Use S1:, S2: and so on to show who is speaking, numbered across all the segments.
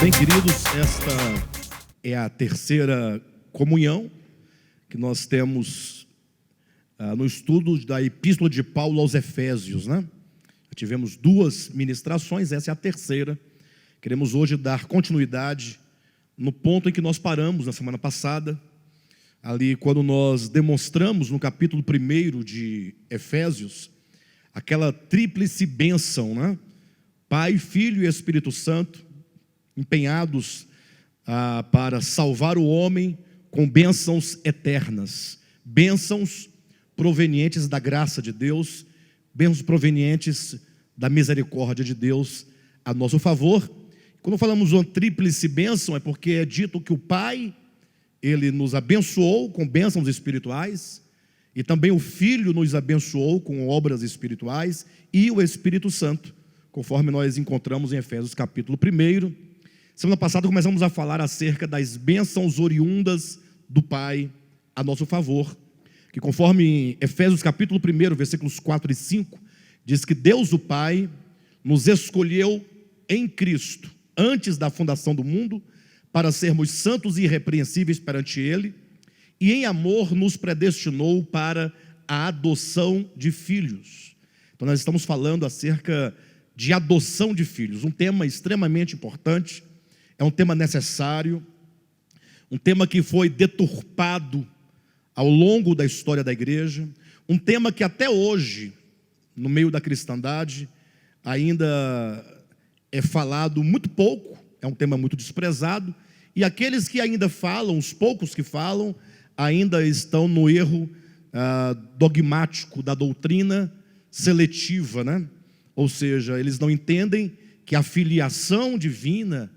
S1: Bem, queridos, esta é a terceira comunhão que nós temos no estudo da Epístola de Paulo aos Efésios, né? Tivemos duas ministrações, essa é a terceira. Queremos hoje dar continuidade no ponto em que nós paramos na semana passada, ali quando nós demonstramos no capítulo 1 de Efésios, aquela tríplice bênção, né? Pai, Filho e Espírito Santo, empenhados para salvar o homem com bênçãos eternas, bênçãos provenientes da graça de Deus, bênçãos provenientes da misericórdia de Deus a nosso favor. Quando falamos uma tríplice bênção, é porque é dito que o Pai, Ele nos abençoou com bênçãos espirituais, e também o Filho nos abençoou com obras espirituais, e o Espírito Santo, conforme nós encontramos em Efésios capítulo 1. Semana passada começamos a falar acerca das bênçãos oriundas do Pai a nosso favor, que conforme em Efésios capítulo 1, versículos 4 e 5, diz que Deus o Pai nos escolheu em Cristo, antes da fundação do mundo, para sermos santos e irrepreensíveis perante Ele, e em amor nos predestinou para a adoção de filhos. Então nós estamos falando acerca de adoção de filhos, um tema extremamente importante, é um tema necessário, um tema que foi deturpado ao longo da história da igreja, um tema que até hoje, no meio da cristandade, ainda é falado muito pouco, é um tema muito desprezado, e aqueles que ainda falam, os poucos que falam, ainda estão no erro dogmático da doutrina seletiva, né? Ou seja, eles não entendem que a filiação divina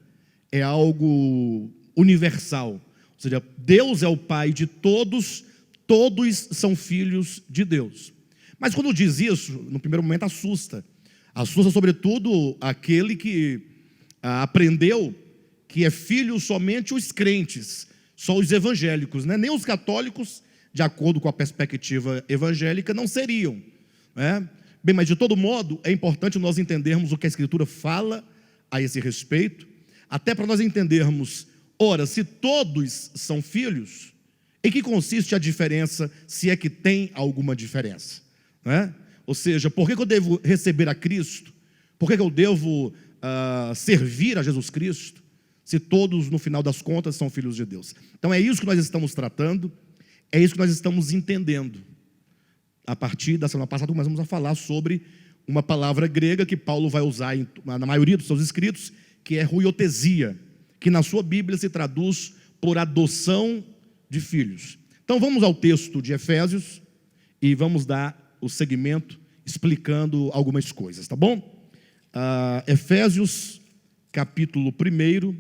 S1: é algo universal, ou seja, Deus é o Pai de todos, todos são filhos de Deus. Mas quando diz isso, no primeiro momento assusta sobretudo aquele que aprendeu que é filho somente os crentes, só os evangélicos, né? Nem os católicos, de acordo com a perspectiva evangélica, não seriam, né? Bem, mas de todo modo, é importante nós entendermos o que a Escritura fala a esse respeito, até para nós entendermos, ora, se todos são filhos, em que consiste a diferença, se é que tem alguma diferença, né? Ou seja, por que eu devo receber a Cristo? Por que eu devo servir a Jesus Cristo, se todos, no final das contas, são filhos de Deus? Então é isso que nós estamos tratando, é isso que nós estamos entendendo. A partir da semana passada, começamos a falar sobre uma palavra grega que Paulo vai usar na maioria dos seus escritos, que é huiotesia, que na sua Bíblia se traduz por adoção de filhos. Então vamos ao texto de Efésios e vamos dar o segmento explicando algumas coisas, tá bom? Efésios capítulo 1,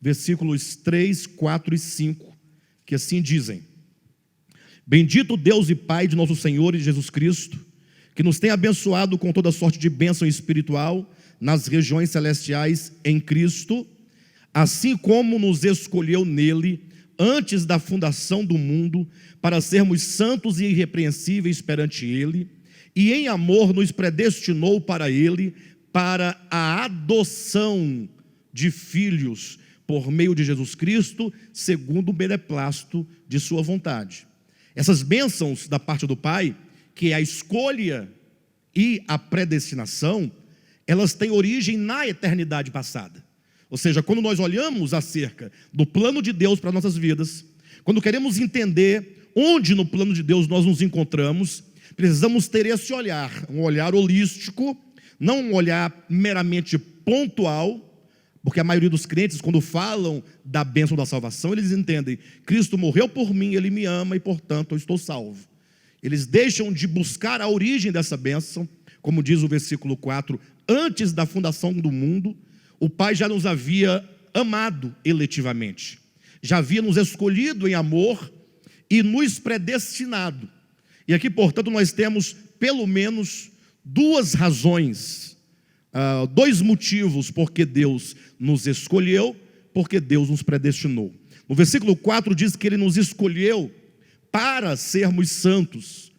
S1: versículos 3, 4 e 5, que assim dizem: Bendito Deus e Pai de nosso Senhor e Jesus Cristo, que nos tem abençoado com toda sorte de bênção espiritual nas regiões celestiais em Cristo, assim como nos escolheu nele antes da fundação do mundo, para sermos santos e irrepreensíveis perante ele, e em amor nos predestinou para ele, para a adoção de filhos, por meio de Jesus Cristo, segundo o beneplácito de sua vontade. Essas bênçãos da parte do Pai, que é a escolha e a predestinação, elas têm origem na eternidade passada. Ou seja, quando nós olhamos acerca do plano de Deus para nossas vidas, quando queremos entender onde no plano de Deus nós nos encontramos, precisamos ter esse olhar, um olhar holístico, não um olhar meramente pontual, porque a maioria dos crentes, quando falam da bênção da salvação, eles entendem: Cristo morreu por mim, Ele me ama e portanto eu estou salvo. Eles deixam de buscar a origem dessa bênção, como diz o versículo 4, antes da fundação do mundo, o Pai já nos havia amado eletivamente, já havia nos escolhido em amor e nos predestinado. E aqui, portanto, nós temos pelo menos duas razões dois motivos porque Deus nos escolheu, porque Deus nos predestinou. No versículo 4 diz que Ele nos escolheu para sermos santos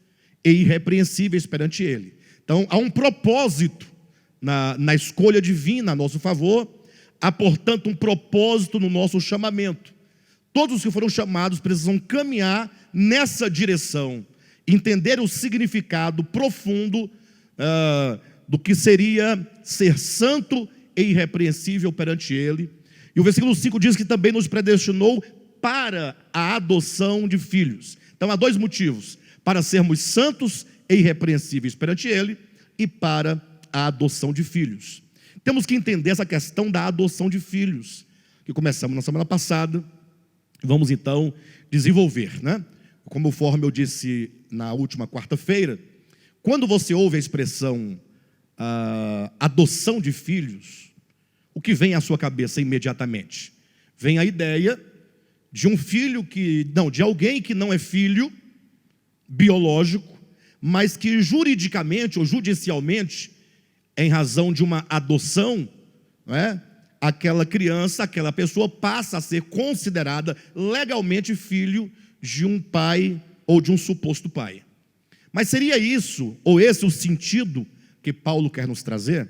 S1: e irrepreensíveis perante Ele. Então há um propósito na escolha divina a nosso favor, há portanto um propósito no nosso chamamento. Todos os que foram chamados precisam caminhar nessa direção, entender o significado profundo do que seria ser santo e irrepreensível perante Ele. E o versículo 5 diz que também nos predestinou para a adoção de filhos. Então há dois motivos: para sermos santos e irrepreensíveis perante Ele e para a adoção de filhos. Temos que entender essa questão da adoção de filhos, que começamos na semana passada. Vamos então desenvolver, né? Conforme eu disse na última quarta-feira, quando você ouve a expressão adoção de filhos, o que vem à sua cabeça imediatamente? Vem a ideia de um filho de alguém que não é filho biológico, mas que juridicamente ou judicialmente, em razão de uma adoção, não é? Aquela criança, aquela pessoa passa a ser considerada legalmente filho de um pai ou de um suposto pai. Mas seria isso, ou esse o sentido que Paulo quer nos trazer?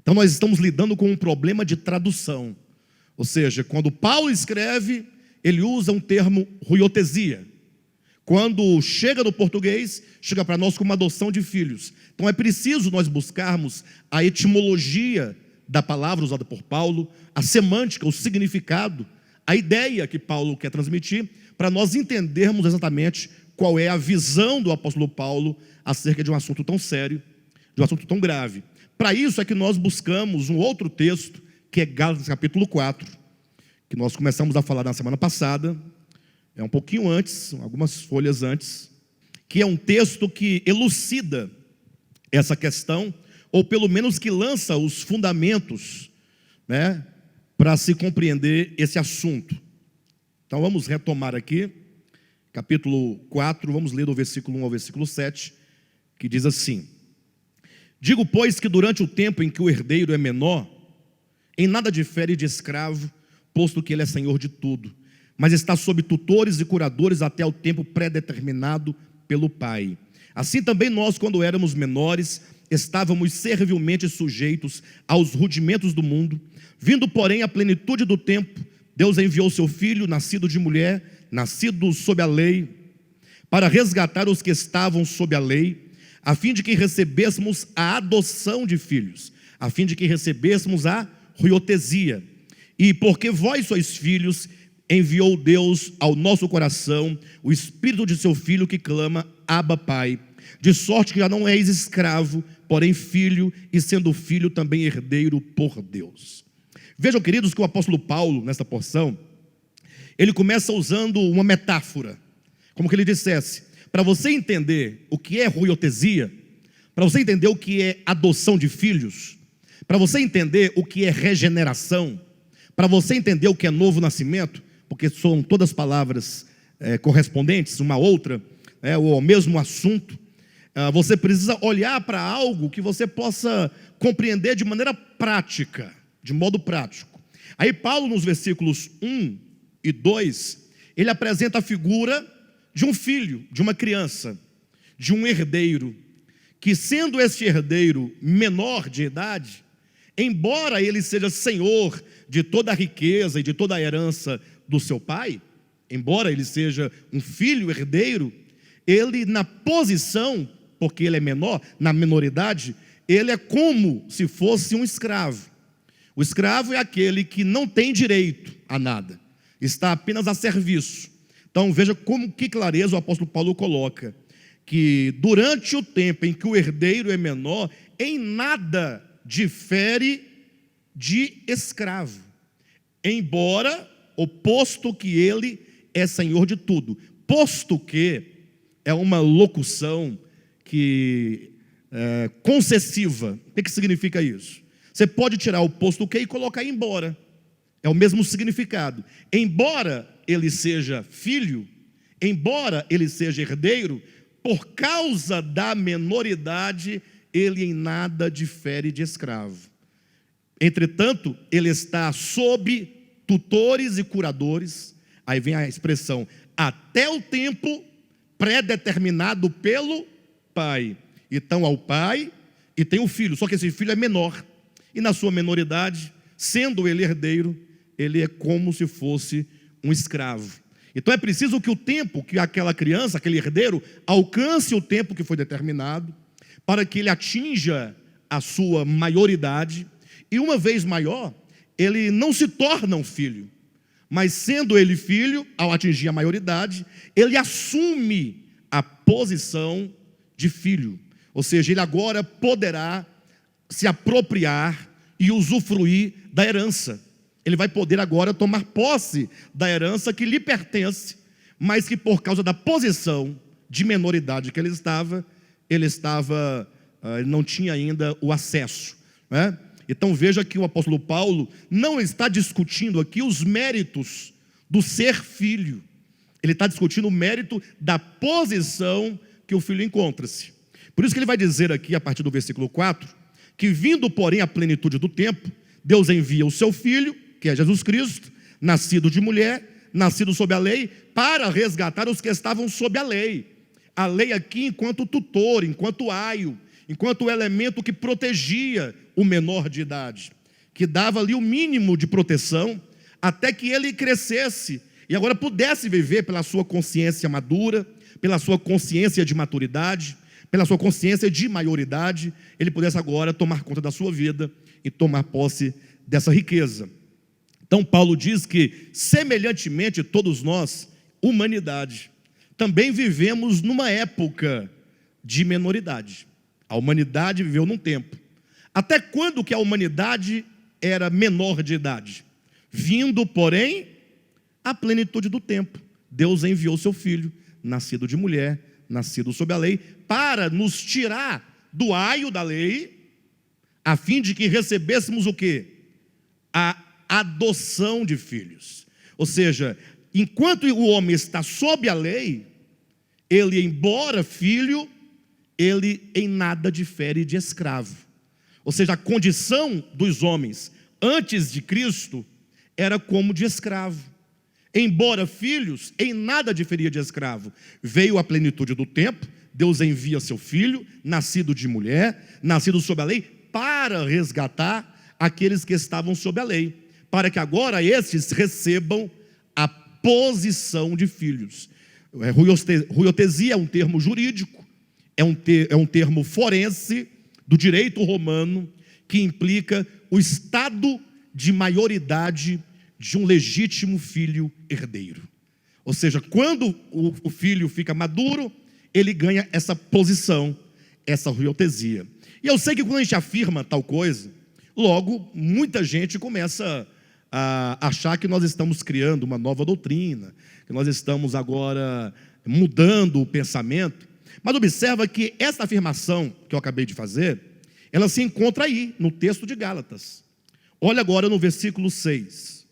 S1: Então nós estamos lidando com um problema de tradução. Ou seja, quando Paulo escreve, ele usa um termo ruiotesia. Quando chega no português, chega para nós como adoção de filhos. Então é preciso nós buscarmos a etimologia da palavra usada por Paulo, a semântica, o significado, a ideia que Paulo quer transmitir, para nós entendermos exatamente qual é a visão do apóstolo Paulo acerca de um assunto tão sério, de um assunto tão grave. Para isso é que nós buscamos um outro texto, que é Gálatas capítulo 4, que nós começamos a falar na semana passada, um pouquinho antes, algumas folhas antes, que é um texto que elucida essa questão, ou pelo menos que lança os fundamentos, né, para se compreender esse assunto. Então vamos retomar aqui, capítulo 4, vamos ler do versículo 1 ao versículo 7, que diz assim: digo, pois, que durante o tempo em que o herdeiro é menor, em nada difere de escravo, posto que ele é senhor de tudo, mas está sob tutores e curadores até o tempo pré-determinado pelo Pai. Assim também nós, quando éramos menores, estávamos servilmente sujeitos aos rudimentos do mundo. Vindo, porém, à plenitude do tempo, Deus enviou seu Filho, nascido de mulher, nascido sob a lei, para resgatar os que estavam sob a lei, a fim de que recebêssemos a adoção de filhos, a fim de que recebêssemos a ruiotesia. E porque vós sois filhos, enviou Deus ao nosso coração o Espírito de seu Filho que clama, Abba, Pai. De sorte que já não és escravo, porém filho, e sendo filho também herdeiro por Deus. Vejam, queridos, que o apóstolo Paulo, nesta porção, ele começa usando uma metáfora, como que ele dissesse: para você entender o que é ruiotesia, para você entender o que é adoção de filhos, para você entender o que é regeneração, para você entender o que é novo nascimento, porque são todas palavras correspondentes, uma a outra, ou ao mesmo assunto, você precisa olhar para algo que você possa compreender de maneira prática, de modo prático. Aí Paulo, nos versículos 1 e 2, ele apresenta a figura de um filho, de uma criança, de um herdeiro, que sendo este herdeiro menor de idade, embora ele seja senhor de toda a riqueza e de toda a herança do seu pai, embora ele seja um filho herdeiro, ele na posição, porque ele é menor, na menoridade, ele é como se fosse um escravo. O escravo é aquele que não tem direito a nada, está apenas a serviço. Então veja como que clareza o apóstolo Paulo coloca, que durante o tempo em que o herdeiro é menor, em nada difere de escravo, embora o posto que ele é senhor de tudo. Posto que é uma locução que concessiva. O que significa isso? Você pode tirar o posto que e colocar embora. É o mesmo significado. Embora ele seja filho, embora ele seja herdeiro, por causa da menoridade, ele em nada difere de escravo. Entretanto, ele está sob tutores e curadores. Aí vem a expressão, até o tempo pré-determinado pelo pai. Então, ao pai e tem o filho, só que esse filho é menor. E na sua menoridade, sendo ele herdeiro, ele é como se fosse um escravo. Então é preciso que o tempo, que aquela criança, aquele herdeiro, alcance o tempo que foi determinado, para que ele atinja a sua maioridade, e uma vez maior, ele não se torna um filho, mas sendo ele filho, ao atingir a maioridade, ele assume a posição de filho, ou seja, ele agora poderá se apropriar e usufruir da herança. Ele vai poder agora tomar posse da herança que lhe pertence, mas que por causa da posição de menoridade que ele não tinha ainda o acesso, né? Então veja que o apóstolo Paulo não está discutindo aqui os méritos do ser filho, ele está discutindo o mérito da posição que o filho encontra-se. Por isso que ele vai dizer aqui, a partir do versículo 4, que vindo porém a plenitude do tempo, Deus envia o seu filho, que é Jesus Cristo, nascido de mulher, nascido sob a lei, para resgatar os que estavam sob a lei. A lei aqui enquanto tutor, enquanto aio, enquanto elemento que protegia o menor de idade, que dava ali o mínimo de proteção, até que ele crescesse, e agora pudesse viver pela sua consciência madura, pela sua consciência de maturidade, pela sua consciência de maioridade, ele pudesse agora tomar conta da sua vida e tomar posse dessa riqueza. Então Paulo diz que, semelhantemente todos nós, humanidade, também vivemos numa época de menoridade. A humanidade viveu num tempo. Até quando que a humanidade era menor de idade? Vindo, porém, a plenitude do tempo. Deus enviou seu filho, nascido de mulher, nascido sob a lei, para nos tirar do aio da lei, a fim de que recebêssemos o quê? A adoção de filhos. Ou seja, enquanto o homem está sob a lei, ele, embora filho, ele em nada difere de escravo. Ou seja, a condição dos homens antes de Cristo era como de escravo. Embora filhos, em nada diferia de escravo. Veio a plenitude do tempo, Deus envia seu filho, nascido de mulher, nascido sob a lei, para resgatar aqueles que estavam sob a lei, para que agora estes recebam a posição de filhos. Ruiotesia é um termo jurídico, é um termo forense do direito romano, que implica o estado de maioridade de um legítimo filho herdeiro. Ou seja, quando o filho fica maduro, ele ganha essa posição, essa ruiotesia. E eu sei que quando a gente afirma tal coisa, logo muita gente começa a achar que nós estamos criando uma nova doutrina, que nós estamos agora mudando o pensamento. Mas observa que essa afirmação que eu acabei de fazer, ela se encontra aí, no texto de Gálatas. Olha agora no versículo 6.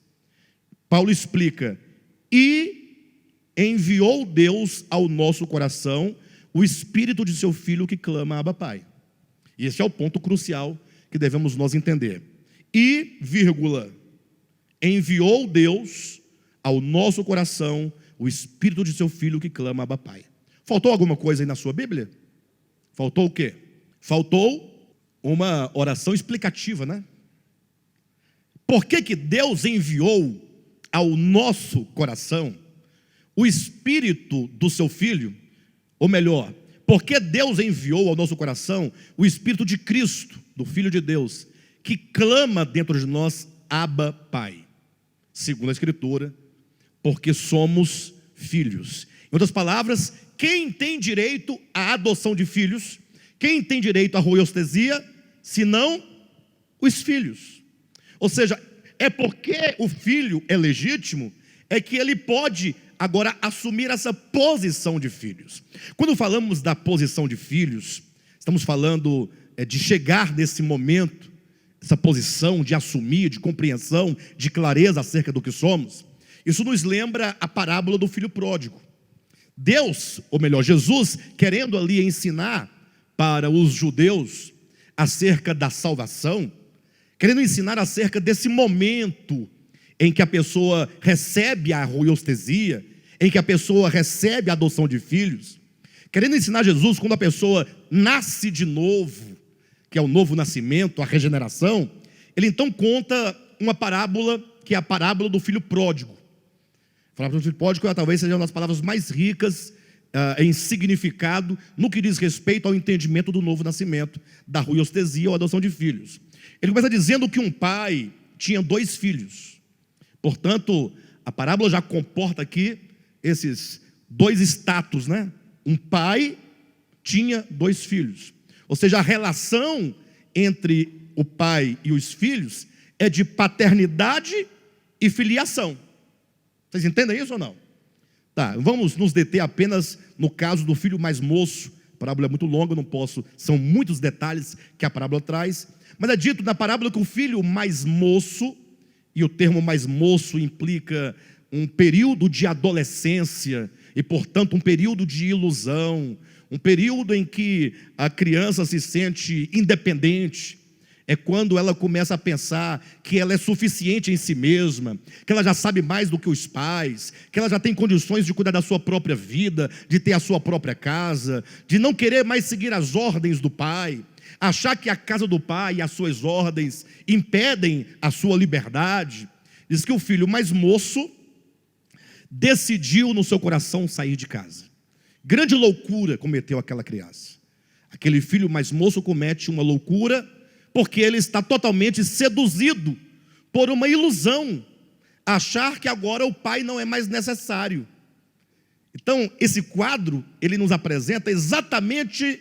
S1: Paulo explica: e enviou Deus ao nosso coração o Espírito de seu Filho que clama Abba Pai. E esse é o ponto crucial que devemos nós entender. E, vírgula, enviou Deus ao nosso coração o Espírito de seu Filho que clama Abba Pai. Faltou alguma coisa aí na sua Bíblia? Faltou o quê? Faltou uma oração explicativa, né? Por que Deus enviou ao nosso coração o Espírito do seu Filho? Ou melhor, por que Deus enviou ao nosso coração o Espírito de Cristo, do Filho de Deus, que clama dentro de nós, Abba Pai? Segundo a Escritura, porque somos filhos. Em outras palavras, quem tem direito à adoção de filhos? Quem tem direito à ruiostesia? Senão os filhos. Ou seja, é porque o filho é legítimo, é que ele pode agora assumir essa posição de filhos. Quando falamos da posição de filhos, estamos falando de chegar nesse momento, essa posição de assumir, de compreensão, de clareza acerca do que somos. Isso nos lembra a parábola do filho pródigo. Deus, ou melhor, Jesus, querendo ali ensinar para os judeus acerca da salvação, querendo ensinar acerca desse momento em que a pessoa recebe a ruiostesia, em que a pessoa recebe a adoção de filhos, querendo ensinar Jesus quando a pessoa nasce de novo, que é o novo nascimento, a regeneração. Ele então conta uma parábola, que é a parábola do filho pródigo. A parábola do filho pródigo talvez seja uma das palavras mais ricas em significado no que diz respeito ao entendimento do novo nascimento, da ruiostesia ou adoção de filhos. Ele começa dizendo que um pai tinha 2 filhos. Portanto, a parábola já comporta aqui esses 2 status, né? Um pai tinha 2 filhos. Ou seja, a relação entre o pai e os filhos é de paternidade e filiação. Vocês entendem isso ou não? Tá, vamos nos deter apenas no caso do filho mais moço. A parábola é muito longa, não posso, são muitos detalhes que a parábola traz. Mas é dito na parábola que o filho mais moço, e o termo mais moço implica um período de adolescência, e portanto um período de ilusão, um período em que a criança se sente independente. É quando ela começa a pensar que ela é suficiente em si mesma, que ela já sabe mais do que os pais, que ela já tem condições de cuidar da sua própria vida, de ter a sua própria casa, de não querer mais seguir as ordens do pai, achar que a casa do pai e as suas ordens impedem a sua liberdade. Diz que o filho mais moço decidiu no seu coração sair de casa. Grande loucura cometeu aquela criança. Aquele filho mais moço comete uma loucura porque ele está totalmente seduzido por uma ilusão, achar que agora o pai não é mais necessário. Então, esse quadro, ele nos apresenta exatamente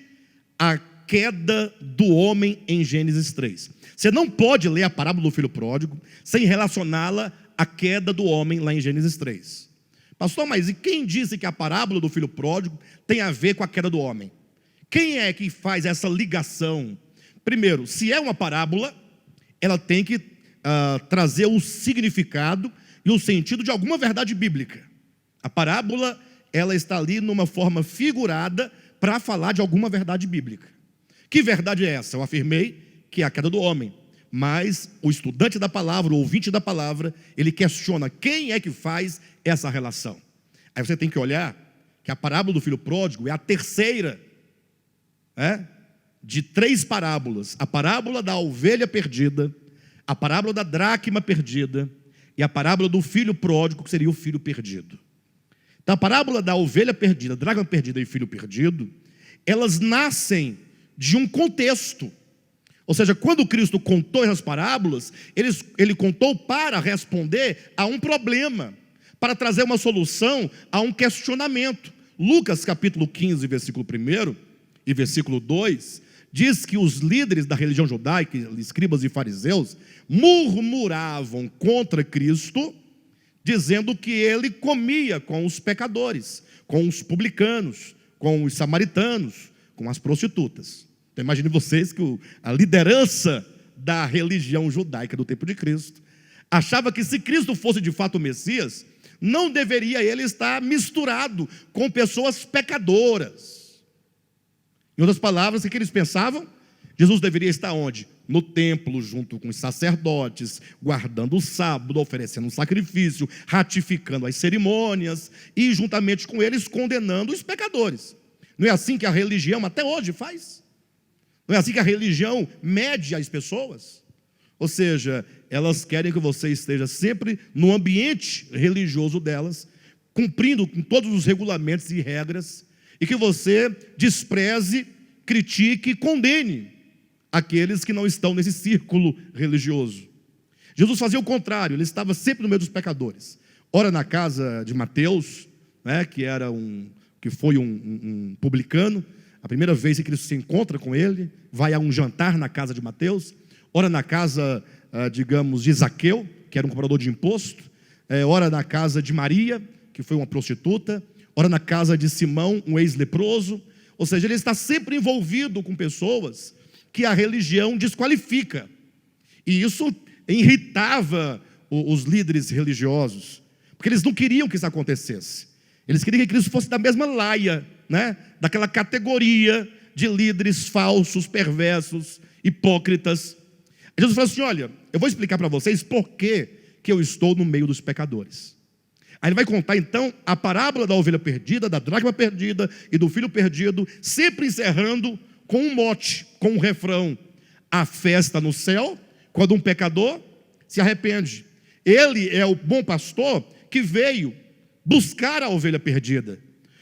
S1: a queda do homem em Gênesis 3. Você não pode ler a parábola do filho pródigo sem relacioná-la à queda do homem lá em Gênesis 3. Pastor, mas e quem disse que a parábola do filho pródigo tem a ver com a queda do homem? Quem é que faz essa ligação? Primeiro, se é uma parábola, ela tem que trazer o significado e o sentido de alguma verdade bíblica. A parábola, ela está ali numa forma figurada para falar de alguma verdade bíblica. Que verdade é essa? Eu afirmei que é a queda do homem. Mas o estudante da palavra, o ouvinte da palavra, ele questiona quem é que faz essa relação. Aí você tem que olhar que a parábola do filho pródigo é a terceira de 3 parábolas. A parábola da ovelha perdida, a parábola da dracma perdida e a parábola do filho pródigo, que seria o filho perdido. Então, a parábola da ovelha perdida, dracma perdida e filho perdido, elas nascem de um contexto. Ou seja, quando Cristo contou essas parábolas, ele contou para responder a um problema, para trazer uma solução a um questionamento. Lucas capítulo 15, versículo 1 e versículo 2, diz que os líderes da religião judaica, escribas e fariseus, murmuravam contra Cristo, dizendo que ele comia com os pecadores, com os publicanos, com os samaritanos, com as prostitutas. Então imagine vocês que a liderança da religião judaica do tempo de Cristo achava que se Cristo fosse de fato o Messias, não deveria ele estar misturado com pessoas pecadoras. Em outras palavras, o que eles pensavam? Jesus deveria estar onde? No templo, junto com os sacerdotes, guardando o sábado, oferecendo um sacrifício, ratificando as cerimônias e juntamente com eles condenando os pecadores. Não é assim que a religião até hoje faz? Não é assim que a religião mede as pessoas? Ou seja, elas querem que você esteja sempre no ambiente religioso delas, cumprindo com todos os regulamentos e regras, e que você despreze, critique e condene aqueles que não estão nesse círculo religioso. Jesus fazia o contrário, ele estava sempre no meio dos pecadores. Ora na casa de Mateus, que foi um publicano, a primeira vez que Cristo se encontra com ele, vai a um jantar na casa de Mateus. Ora na casa, digamos, de Zaqueu, que era um cobrador de imposto. Ora na casa de Maria, que foi uma prostituta. Ora na casa de Simão, um ex-leproso. Ou seja, ele está sempre envolvido com pessoas que a religião desqualifica. E isso irritava os líderes religiosos, porque eles não queriam que isso acontecesse. Eles queriam que Cristo fosse da mesma laia, daquela categoria de líderes falsos, perversos, hipócritas. Jesus falou assim: olha, eu vou explicar para vocês por que eu estou no meio dos pecadores. Aí ele vai contar então a parábola da ovelha perdida, da dracma perdida e do filho perdido, sempre encerrando com um mote, com um refrão: a festa no céu, quando um pecador se arrepende. Ele é o bom pastor que veio buscar a ovelha perdida.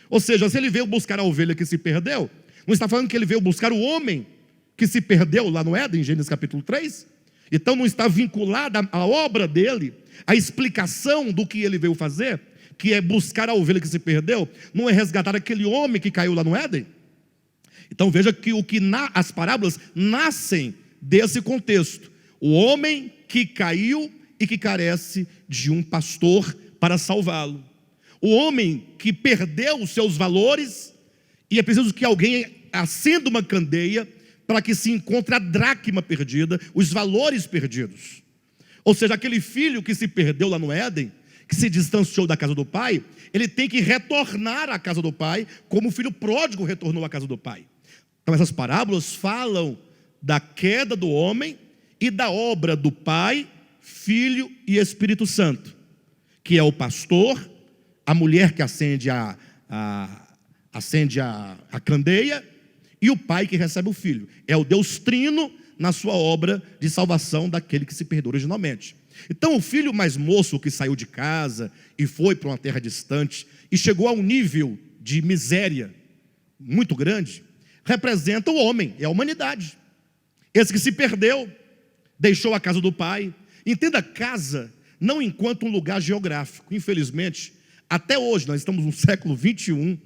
S1: Ou seja, se ele veio buscar a ovelha que se perdeu, não está falando que ele veio buscar o homem que se perdeu lá no Éden, em Gênesis capítulo 3? Então não está vinculada a obra dele, a explicação do que ele veio fazer, que é buscar a ovelha que se perdeu, não é resgatar aquele homem que caiu lá no Éden? Então veja que as parábolas nascem desse contexto: o homem que caiu e que carece de um pastor para salvá-lo, o homem que perdeu os seus valores e é preciso que alguém acenda uma candeia para que se encontre a dracma perdida, os valores perdidos. Ou seja, aquele filho que se perdeu lá no Éden, que se distanciou da casa do pai, ele tem que retornar à casa do pai, como o filho pródigo retornou à casa do pai. Então essas parábolas falam da queda do homem e da obra do Pai, Filho e Espírito Santo, que é o pastor, a mulher que acende a candeia, e o pai que recebe o filho. É o Deus Trino na sua obra de salvação daquele que se perdeu originalmente. Então o filho mais moço que saiu de casa e foi para uma terra distante e chegou a um nível de miséria muito grande, representa o homem, é a humanidade. Esse que se perdeu, deixou a casa do pai. Entenda casa não enquanto um lugar geográfico. Infelizmente, até hoje, nós estamos no século 21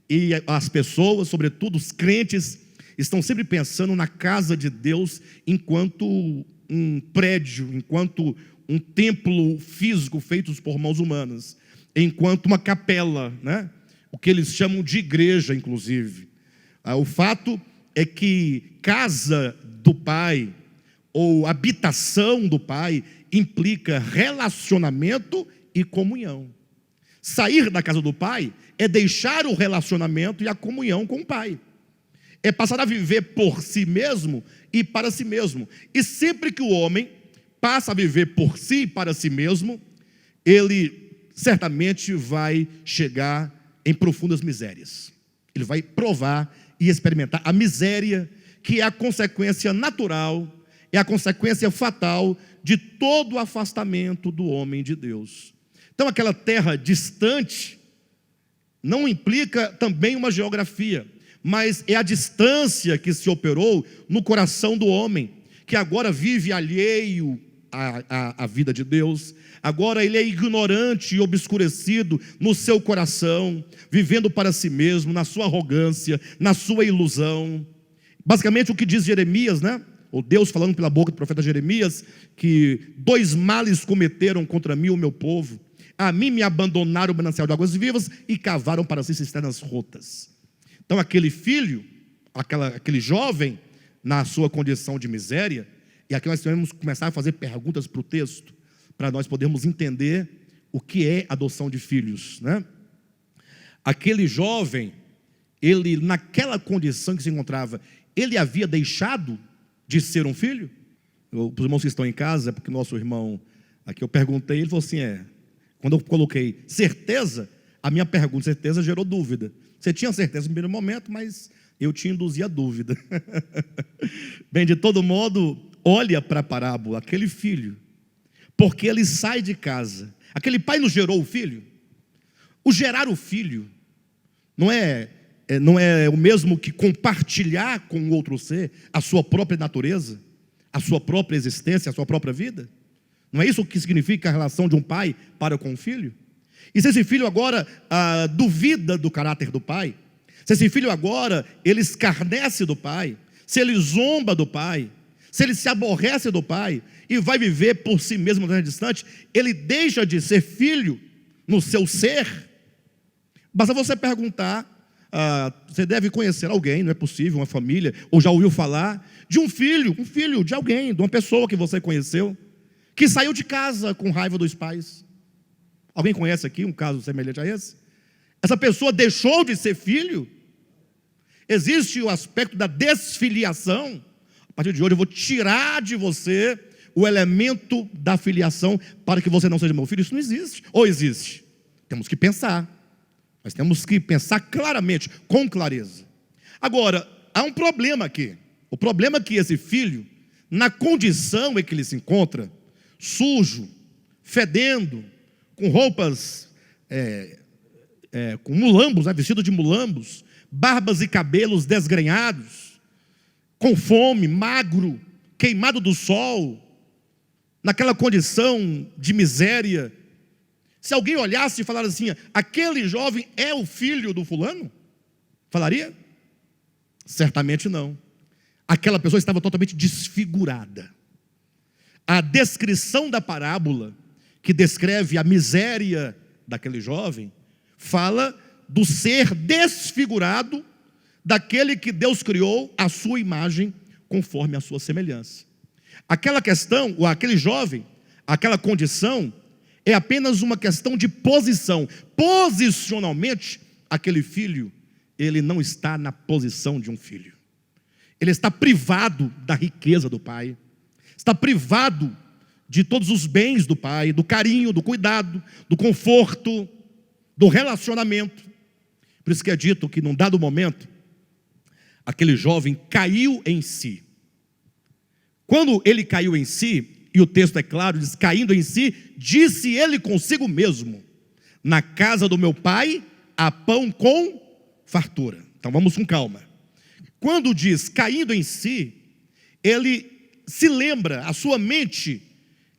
S1: e as pessoas, sobretudo os crentes, estão sempre pensando na casa de Deus enquanto um prédio, enquanto um templo físico feito por mãos humanas, enquanto uma capela, né? O que eles chamam de igreja, inclusive. O fato é que casa do Pai, ou habitação do Pai, implica relacionamento e comunhão. Sair da casa do Pai é deixar o relacionamento e a comunhão com o Pai. É passar a viver por si mesmo e para si mesmo. E sempre que o homem passa a viver por si e para si mesmo, ele certamente vai chegar em profundas misérias. Ele vai provar e experimentar a miséria, que é a consequência natural, é a consequência fatal de todo o afastamento do homem de Deus. Então aquela terra distante não implica também uma geografia, mas é a distância que se operou no coração do homem, que agora vive alheio à vida de Deus. Agora ele é ignorante e obscurecido no seu coração, vivendo para si mesmo, na sua arrogância, na sua ilusão. Basicamente o que diz Jeremias, né? Ou Deus falando pela boca do profeta Jeremias, que 2 males cometeram contra mim o meu povo: a mim me abandonaram o manancial de águas vivas e cavaram para si cisternas rotas. Então aquele filho, aquele jovem, na sua condição de miséria, e aqui nós temos que começar a fazer perguntas para o texto, para nós podermos entender o que é adoção de filhos, né? Aquele jovem, ele naquela condição que se encontrava, ele havia deixado de ser um filho? Para os irmãos que estão em casa, porque nosso irmão, aqui eu perguntei, ele falou assim, quando eu coloquei certeza, a minha pergunta, certeza, gerou dúvida. Você tinha certeza no primeiro momento, mas eu te induzi a dúvida. Bem, de todo modo, olha para a parábola, aquele filho, porque ele sai de casa. Aquele pai não gerou o filho? O gerar o filho não é o mesmo que compartilhar com o outro ser a sua própria natureza, a sua própria existência, a sua própria vida? Não é isso que significa a relação de um pai para com o filho? E se esse filho agora duvida do caráter do pai, se esse filho agora ele escarnece do pai, se ele zomba do pai, se ele se aborrece do pai e vai viver por si mesmo na distante, ele deixa de ser filho no seu ser. Basta você perguntar, você deve conhecer alguém, não é possível, uma família, ou já ouviu falar de um filho de alguém, de uma pessoa que você conheceu, que saiu de casa com raiva dos pais. Alguém conhece aqui um caso semelhante a esse? Essa pessoa deixou de ser filho, existe o aspecto da desfiliação. A partir de hoje eu vou tirar de você o elemento da filiação para que você não seja meu filho. Isso não existe. Ou existe? Temos que pensar. Nós temos que pensar claramente, com clareza. Agora, há um problema aqui. O problema é que esse filho, na condição em que ele se encontra, sujo, fedendo, com roupas, com mulambos, vestido de mulambos, barbas e cabelos desgrenhados, com fome, magro, queimado do sol, naquela condição de miséria. Se alguém olhasse e falasse assim, aquele jovem é o filho do fulano? Falaria? Certamente não. Aquela pessoa estava totalmente desfigurada. A descrição da parábola, que descreve a miséria daquele jovem, fala do ser desfigurado daquele que Deus criou à sua imagem, conforme a sua semelhança. Aquela questão, ou aquele jovem, aquela condição, é apenas uma questão de posição. Posicionalmente, aquele filho, ele não está na posição de um filho. Ele está privado da riqueza do pai, está privado de todos os bens do pai, do carinho, do cuidado, do conforto, do relacionamento. Por isso que é dito que num dado momento, aquele jovem caiu em si. Quando ele caiu em si, e o texto é claro, diz, caindo em si, disse ele consigo mesmo, na casa do meu pai há pão com fartura. Então vamos com calma. Quando diz caindo em si, ele se lembra, a sua mente,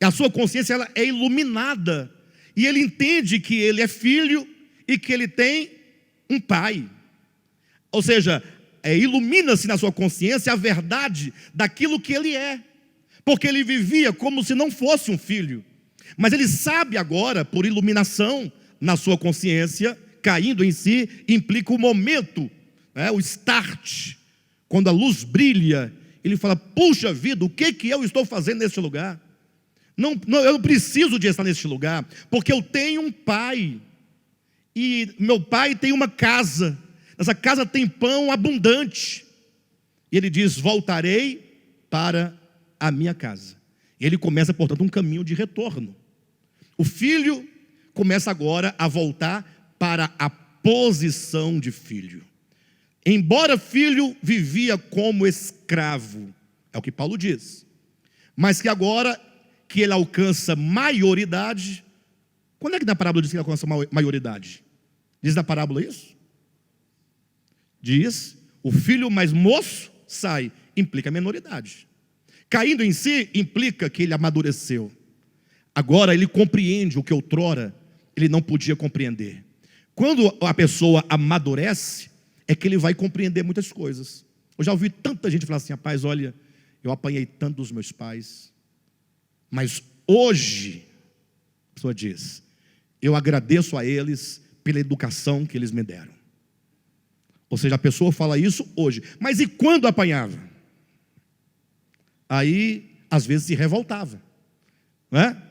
S1: a sua consciência, ela é iluminada, e ele entende que ele é filho e que ele tem um pai. Ou seja, ilumina-se na sua consciência a verdade daquilo que ele é, porque ele vivia como se não fosse um filho, mas ele sabe agora, por iluminação na sua consciência, caindo em si, implica o momento, o start, quando a luz brilha, ele fala, puxa vida, o que eu estou fazendo neste lugar? Eu não preciso de estar neste lugar, porque eu tenho um pai, e meu pai tem uma casa, essa casa tem pão abundante, e ele diz, voltarei para a minha casa. Ele começa, portanto, um caminho de retorno. O filho começa agora a voltar para a posição de filho. Embora filho vivia como escravo, é o que Paulo diz, mas que agora que ele alcança maioridade, quando é que na parábola diz que ele alcança maioridade? Diz na parábola isso? Diz, o filho mais moço sai, implica menoridade. Caindo em si, implica que ele amadureceu. Agora ele compreende o que outrora ele não podia compreender. Quando a pessoa amadurece, é que ele vai compreender muitas coisas. Eu já ouvi tanta gente falar assim, rapaz, olha, eu apanhei tanto dos meus pais, mas hoje, a pessoa diz, eu agradeço a eles pela educação que eles me deram. Ou seja, a pessoa fala isso hoje, mas e quando apanhava? Aí, às vezes se revoltava, não é?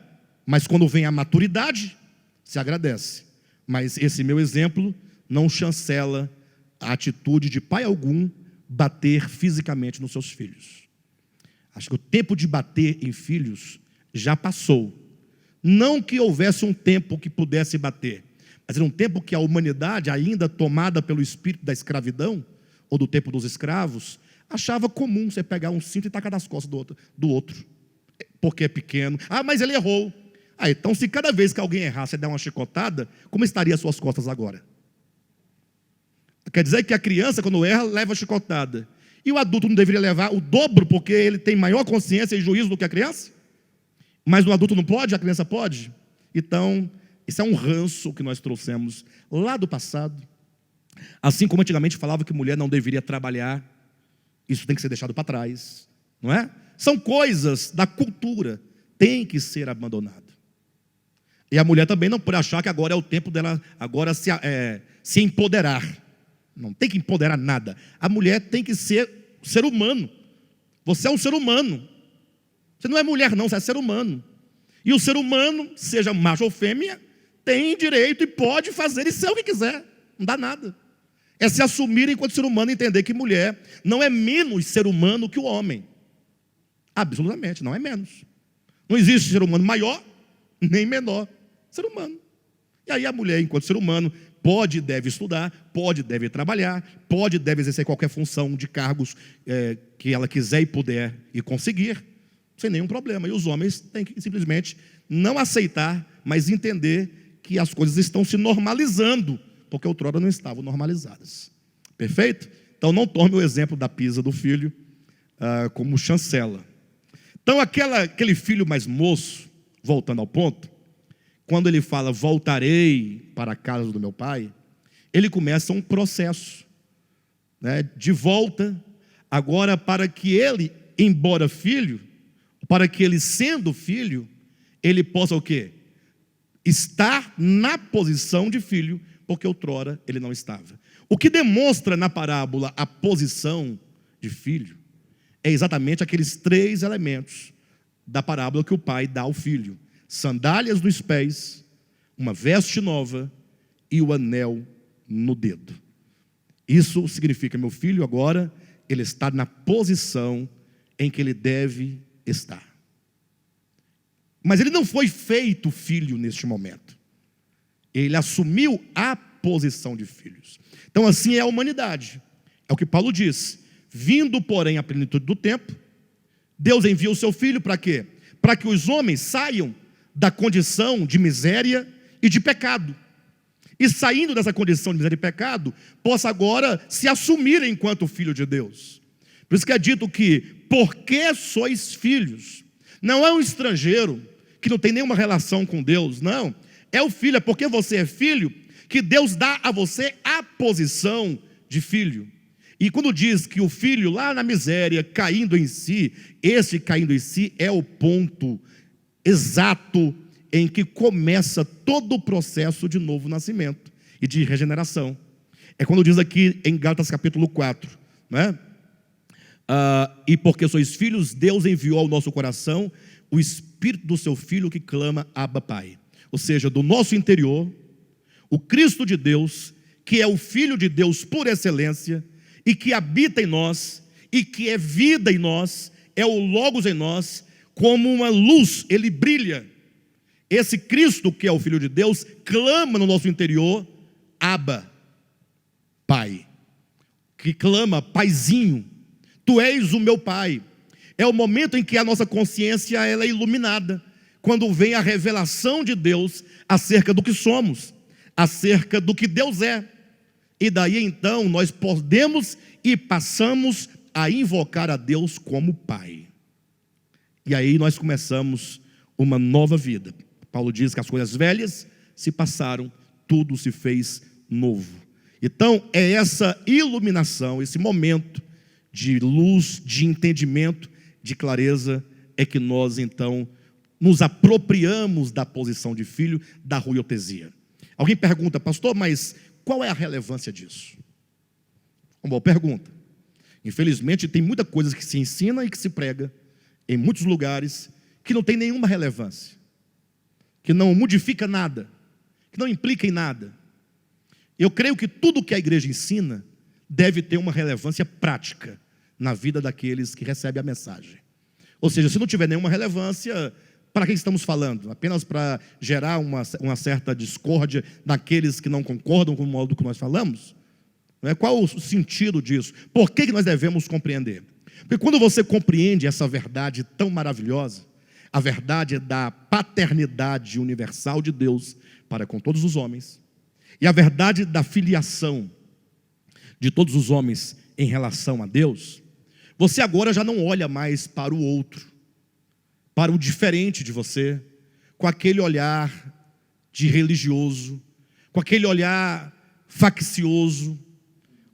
S1: Mas quando vem a maturidade, se agradece. Mas esse meu exemplo não chancela a atitude de pai algum bater fisicamente nos seus filhos. Acho que o tempo de bater em filhos já passou. Não que houvesse um tempo que pudesse bater, mas era um tempo que a humanidade, ainda tomada pelo espírito da escravidão, ou do tempo dos escravos, achava comum você pegar um cinto e tacar nas costas do outro, porque é pequeno. Ah, mas ele errou. Então se cada vez que alguém errar, você der uma chicotada, como estariam as suas costas agora? Quer dizer que a criança, quando erra, leva chicotada. E o adulto não deveria levar o dobro, porque ele tem maior consciência e juízo do que a criança? Mas o adulto não pode, a criança pode? Então, isso é um ranço que nós trouxemos lá do passado. Assim como antigamente falava que mulher não deveria trabalhar, isso tem que ser deixado para trás, não é? São coisas da cultura, tem que ser abandonado. E a mulher também não pode achar que agora é o tempo dela agora se empoderar. Não tem que empoderar nada. A mulher tem que ser ser humano. Você é um ser humano. Você não é mulher não, você é ser humano. E o ser humano, seja macho ou fêmea, tem direito e pode fazer e ser o que quiser. Não dá nada. É se assumir enquanto ser humano e entender que mulher não é menos ser humano que o homem. Absolutamente, não é menos. Não existe ser humano maior, nem menor ser humano. E aí a mulher, enquanto ser humano, pode e deve estudar, pode e deve trabalhar, pode e deve exercer qualquer função de cargos que ela quiser e puder e conseguir, sem nenhum problema. E os homens têm que simplesmente não aceitar, mas entender que as coisas estão se normalizando, porque outrora não estavam normalizadas. Perfeito? Então não tome o exemplo da pisa do filho como chancela. Então aquele filho mais moço, voltando ao ponto, quando ele fala, voltarei para a casa do meu pai, ele começa um processo, né, de volta, agora para que ele, embora filho, para que ele sendo filho, ele possa o quê? Estar na posição de filho, porque outrora ele não estava. O que demonstra na parábola a posição de filho, é exatamente aqueles 3 elementos da parábola que o pai dá ao filho: sandálias nos pés, uma veste nova e o anel no dedo. Isso significa, meu filho agora, ele está na posição em que ele deve estar. Mas ele não foi feito filho neste momento. Ele assumiu a posição de filhos. Então assim é a humanidade. É o que Paulo diz. Vindo, porém, à plenitude do tempo, Deus envia o seu filho para quê? Para que os homens saiam da condição de miséria e de pecado. E saindo dessa condição de miséria e pecado, possa agora se assumir enquanto filho de Deus. Por isso que é dito que, porque sois filhos, não é um estrangeiro que não tem nenhuma relação com Deus, não. É o filho, é porque você é filho que Deus dá a você a posição de filho. E quando diz que o filho lá na miséria, caindo em si, esse caindo em si é o ponto exato em que começa todo o processo de novo nascimento e de regeneração. É quando diz aqui em Gálatas capítulo 4, né? E porque sois filhos, Deus enviou ao nosso coração o Espírito do seu Filho que clama, Abba, Pai. Ou seja, do nosso interior, o Cristo de Deus, que é o Filho de Deus por excelência, e que habita em nós, e que é vida em nós, é o Logos em nós, como uma luz, ele brilha. Esse Cristo, que é o Filho de Deus, clama no nosso interior, Abba, Pai. Que clama, Paizinho, tu és o meu Pai. É o momento em que a nossa consciência ela é iluminada, quando vem a revelação de Deus acerca do que somos, acerca do que Deus é. E daí então nós podemos e passamos a invocar a Deus como Pai. E aí nós começamos uma nova vida. Paulo diz que as coisas velhas se passaram, tudo se fez novo. Então é essa iluminação, esse momento de luz, de entendimento, de clareza, é que nós então nos apropriamos da posição de filho, da ruiotesia. Alguém pergunta, pastor, mas qual é a relevância disso? Uma boa pergunta. Infelizmente tem muita coisa que se ensina e que se prega em muitos lugares que não tem nenhuma relevância, que não modifica nada, que não implica em nada. Eu creio que tudo que a igreja ensina deve ter uma relevância prática na vida daqueles que recebem a mensagem. Ou seja, se não tiver nenhuma relevância, para quem estamos falando? Apenas para gerar uma certa discórdia naqueles que não concordam com o modo que nós falamos? Qual o sentido disso? Por que nós devemos compreender? Porque quando você compreende essa verdade tão maravilhosa, a verdade da paternidade universal de Deus para com todos os homens, e a verdade da filiação de todos os homens em relação a Deus, você agora já não olha mais para o outro, para o diferente de você, com aquele olhar de religioso, com aquele olhar faccioso,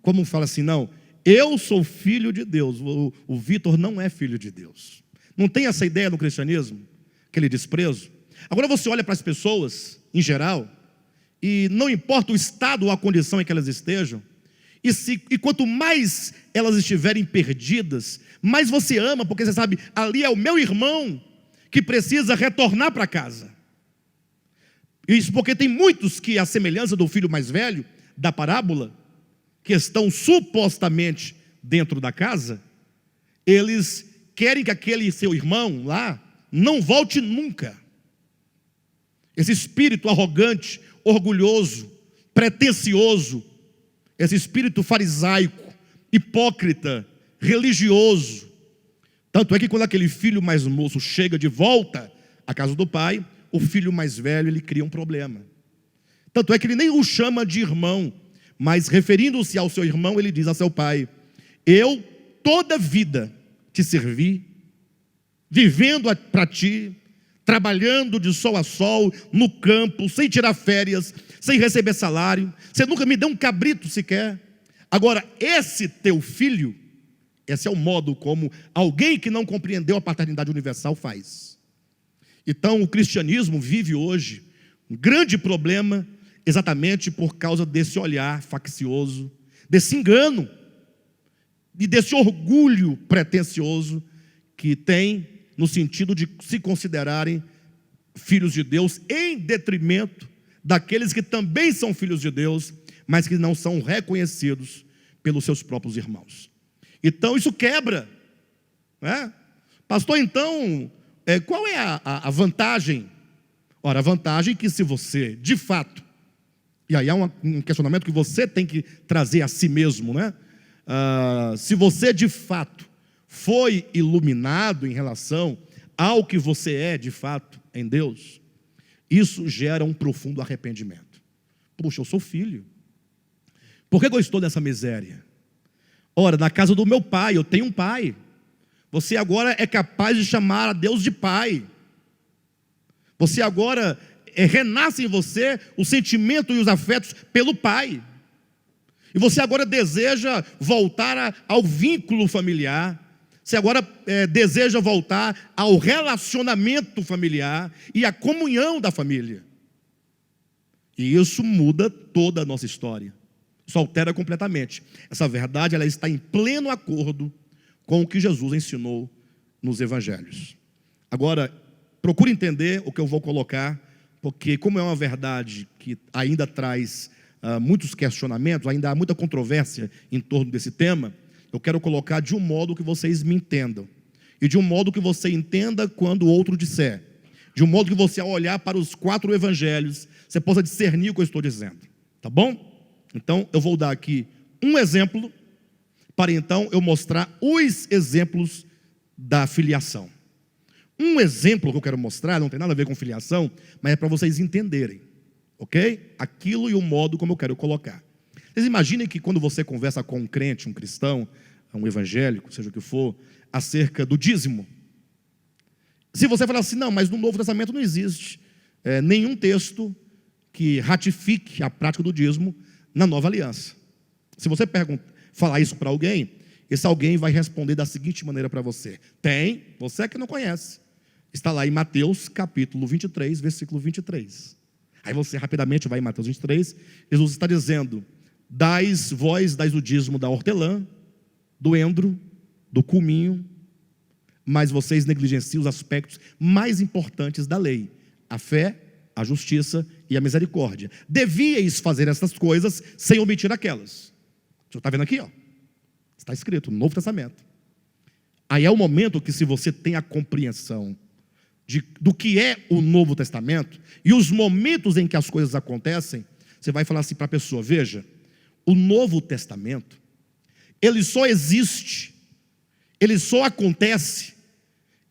S1: como fala assim, não, eu sou filho de Deus, o Vitor não é filho de Deus. Não tem essa ideia no cristianismo? Aquele desprezo? Agora você olha para as pessoas, em geral, e não importa o estado ou a condição em que elas estejam, e quanto mais elas estiverem perdidas, mais você ama, porque você sabe, ali é o meu irmão que precisa retornar para casa. Isso porque tem muitos que, à semelhança do filho mais velho, da parábola, que estão supostamente dentro da casa, eles querem que aquele seu irmão lá não volte nunca. Esse espírito arrogante, orgulhoso, pretensioso, esse espírito farisaico, hipócrita, religioso. Tanto é que quando aquele filho mais moço chega de volta à casa do pai, o filho mais velho, ele cria um problema. Tanto é que ele nem o chama de irmão, mas referindo-se ao seu irmão, ele diz a seu pai: eu toda a vida te servi, vivendo para ti, trabalhando de sol a sol, no campo, sem tirar férias, sem receber salário, você nunca me deu um cabrito sequer. Agora, esse teu filho, esse é o modo como alguém que não compreendeu a paternidade universal faz. Então, o cristianismo vive hoje um grande problema, exatamente por causa desse olhar faccioso, desse engano e desse orgulho pretensioso que tem no sentido de se considerarem filhos de Deus em detrimento daqueles que também são filhos de Deus, mas que não são reconhecidos pelos seus próprios irmãos. Então isso quebra, né? Pastor, então, qual é a vantagem? Ora, a vantagem é que se você, de fato, e aí há um questionamento que você tem que trazer a si mesmo, né? Se você de fato foi iluminado em relação ao que você é de fato em Deus, isso gera um profundo arrependimento. Puxa, eu sou filho. Por que eu estou nessa miséria? Ora, na casa do meu pai, eu tenho um pai. Você agora é capaz de chamar a Deus de pai. Você agora renasce em você o sentimento e os afetos pelo pai. E você agora deseja voltar ao vínculo familiar. Você agora deseja voltar ao relacionamento familiar e à comunhão da família. E isso muda toda a nossa história. Isso altera completamente. Essa verdade, ela está em pleno acordo com o que Jesus ensinou nos evangelhos. Agora, procure entender o que eu vou colocar, porque como é uma verdade que ainda traz muitos questionamentos, ainda há muita controvérsia em torno desse tema, eu quero colocar de um modo que vocês me entendam, e de um modo que você entenda quando o outro disser, de um modo que você, ao olhar para os 4 evangelhos, você possa discernir o que eu estou dizendo, tá bom? Então, eu vou dar aqui um exemplo, para então eu mostrar os exemplos da filiação. Um exemplo que eu quero mostrar, não tem nada a ver com filiação, mas é para vocês entenderem, ok? Aquilo e o modo como eu quero colocar. Vocês imaginem que quando você conversa com um crente, um cristão, um evangélico, seja o que for, acerca do dízimo, se você falar assim, não, mas no Novo Testamento não existe nenhum texto que ratifique a prática do dízimo na Nova Aliança. Se você falar isso para alguém, esse alguém vai responder da seguinte maneira para você: tem, você é que não conhece. Está lá em Mateus capítulo 23, versículo 23. Aí você rapidamente vai em Mateus 23, Jesus está dizendo: dais o dízimo da hortelã, do endro, do cominho, mas vocês negligenciam os aspectos mais importantes da lei: a fé, a justiça e a misericórdia. Devíeis fazer essas coisas sem omitir aquelas. Você está vendo aqui, ó? Está escrito no Novo Testamento. Aí é o momento que, se você tem a compreensão do que é o Novo Testamento e os momentos em que as coisas acontecem, você vai falar assim para a pessoa: veja, o Novo Testamento, ele só existe, ele só acontece,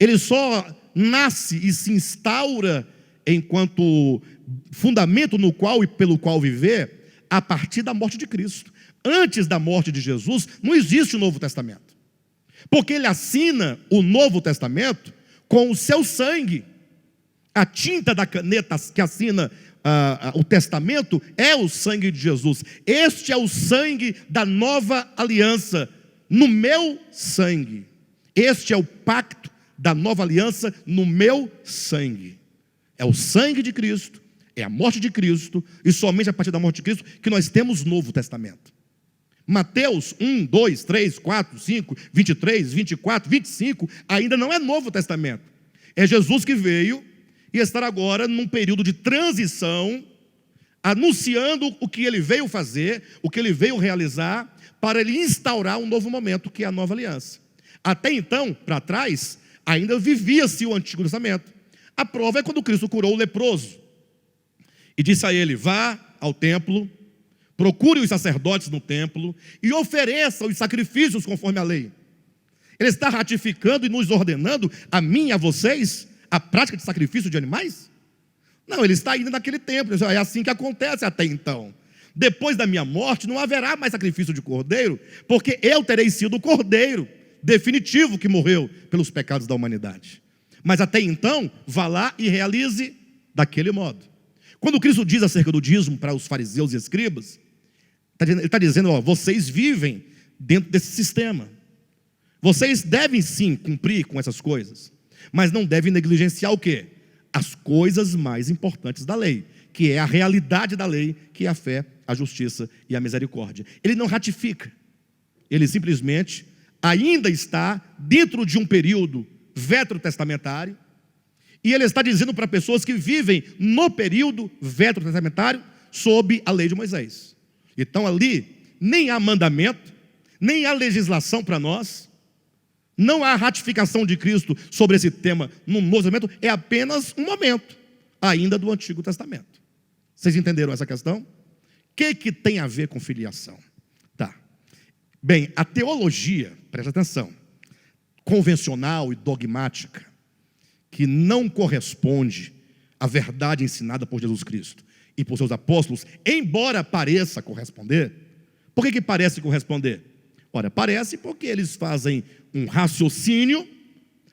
S1: ele só nasce e se instaura enquanto fundamento no qual e pelo qual viver, a partir da morte de Cristo. Antes da morte de Jesus, não existe o Novo Testamento, porque ele assina o Novo Testamento com o seu sangue. A tinta da caneta que assina o testamento é o sangue de Jesus. Este é o sangue da nova aliança, no meu sangue. Este é o pacto da nova aliança no meu sangue. É o sangue de Cristo, é a morte de Cristo, e somente a partir da morte de Cristo que nós temos Novo Testamento. Mateus 1, 2, 3, 4, 5, 23, 24, 25, ainda não é Novo Testamento. É Jesus que veio e está agora num período de transição, anunciando o que ele veio fazer, o que ele veio realizar, para ele instaurar um novo momento, que é a nova aliança. Até então, para trás, ainda vivia-se o Antigo Testamento. A prova é quando Cristo curou o leproso e disse a ele: vá ao templo, procure os sacerdotes no templo e ofereça os sacrifícios conforme a lei. Ele está ratificando e nos ordenando, a mim e a vocês, a prática de sacrifício de animais? Não, ele está indo naquele templo. É assim que acontece até então. Depois da minha morte não haverá mais sacrifício de cordeiro, porque eu terei sido o cordeiro definitivo que morreu pelos pecados da humanidade. Mas até então, vá lá e realize daquele modo. Quando Cristo diz acerca do dízimo para os fariseus e escribas, ele está dizendo: ó, vocês vivem dentro desse sistema. Vocês devem sim cumprir com essas coisas, mas não devem negligenciar o quê? As coisas mais importantes da lei, que é a realidade da lei, que é a fé, a justiça e a misericórdia. Ele não ratifica, ele simplesmente ainda está dentro de um período veterotestamentário, e ele está dizendo para pessoas que vivem no período veterotestamentário sob a lei de Moisés. Então ali nem há mandamento, nem há legislação para nós, não há ratificação de Cristo sobre esse tema no Novo Testamento, é apenas um momento ainda do Antigo Testamento. Vocês entenderam essa questão? O que tem a ver com filiação? Tá. Bem, a teologia, presta atenção, convencional e dogmática, que não corresponde à verdade ensinada por Jesus Cristo e por seus apóstolos, embora pareça corresponder. Por que parece corresponder? Ora, parece porque eles fazem um raciocínio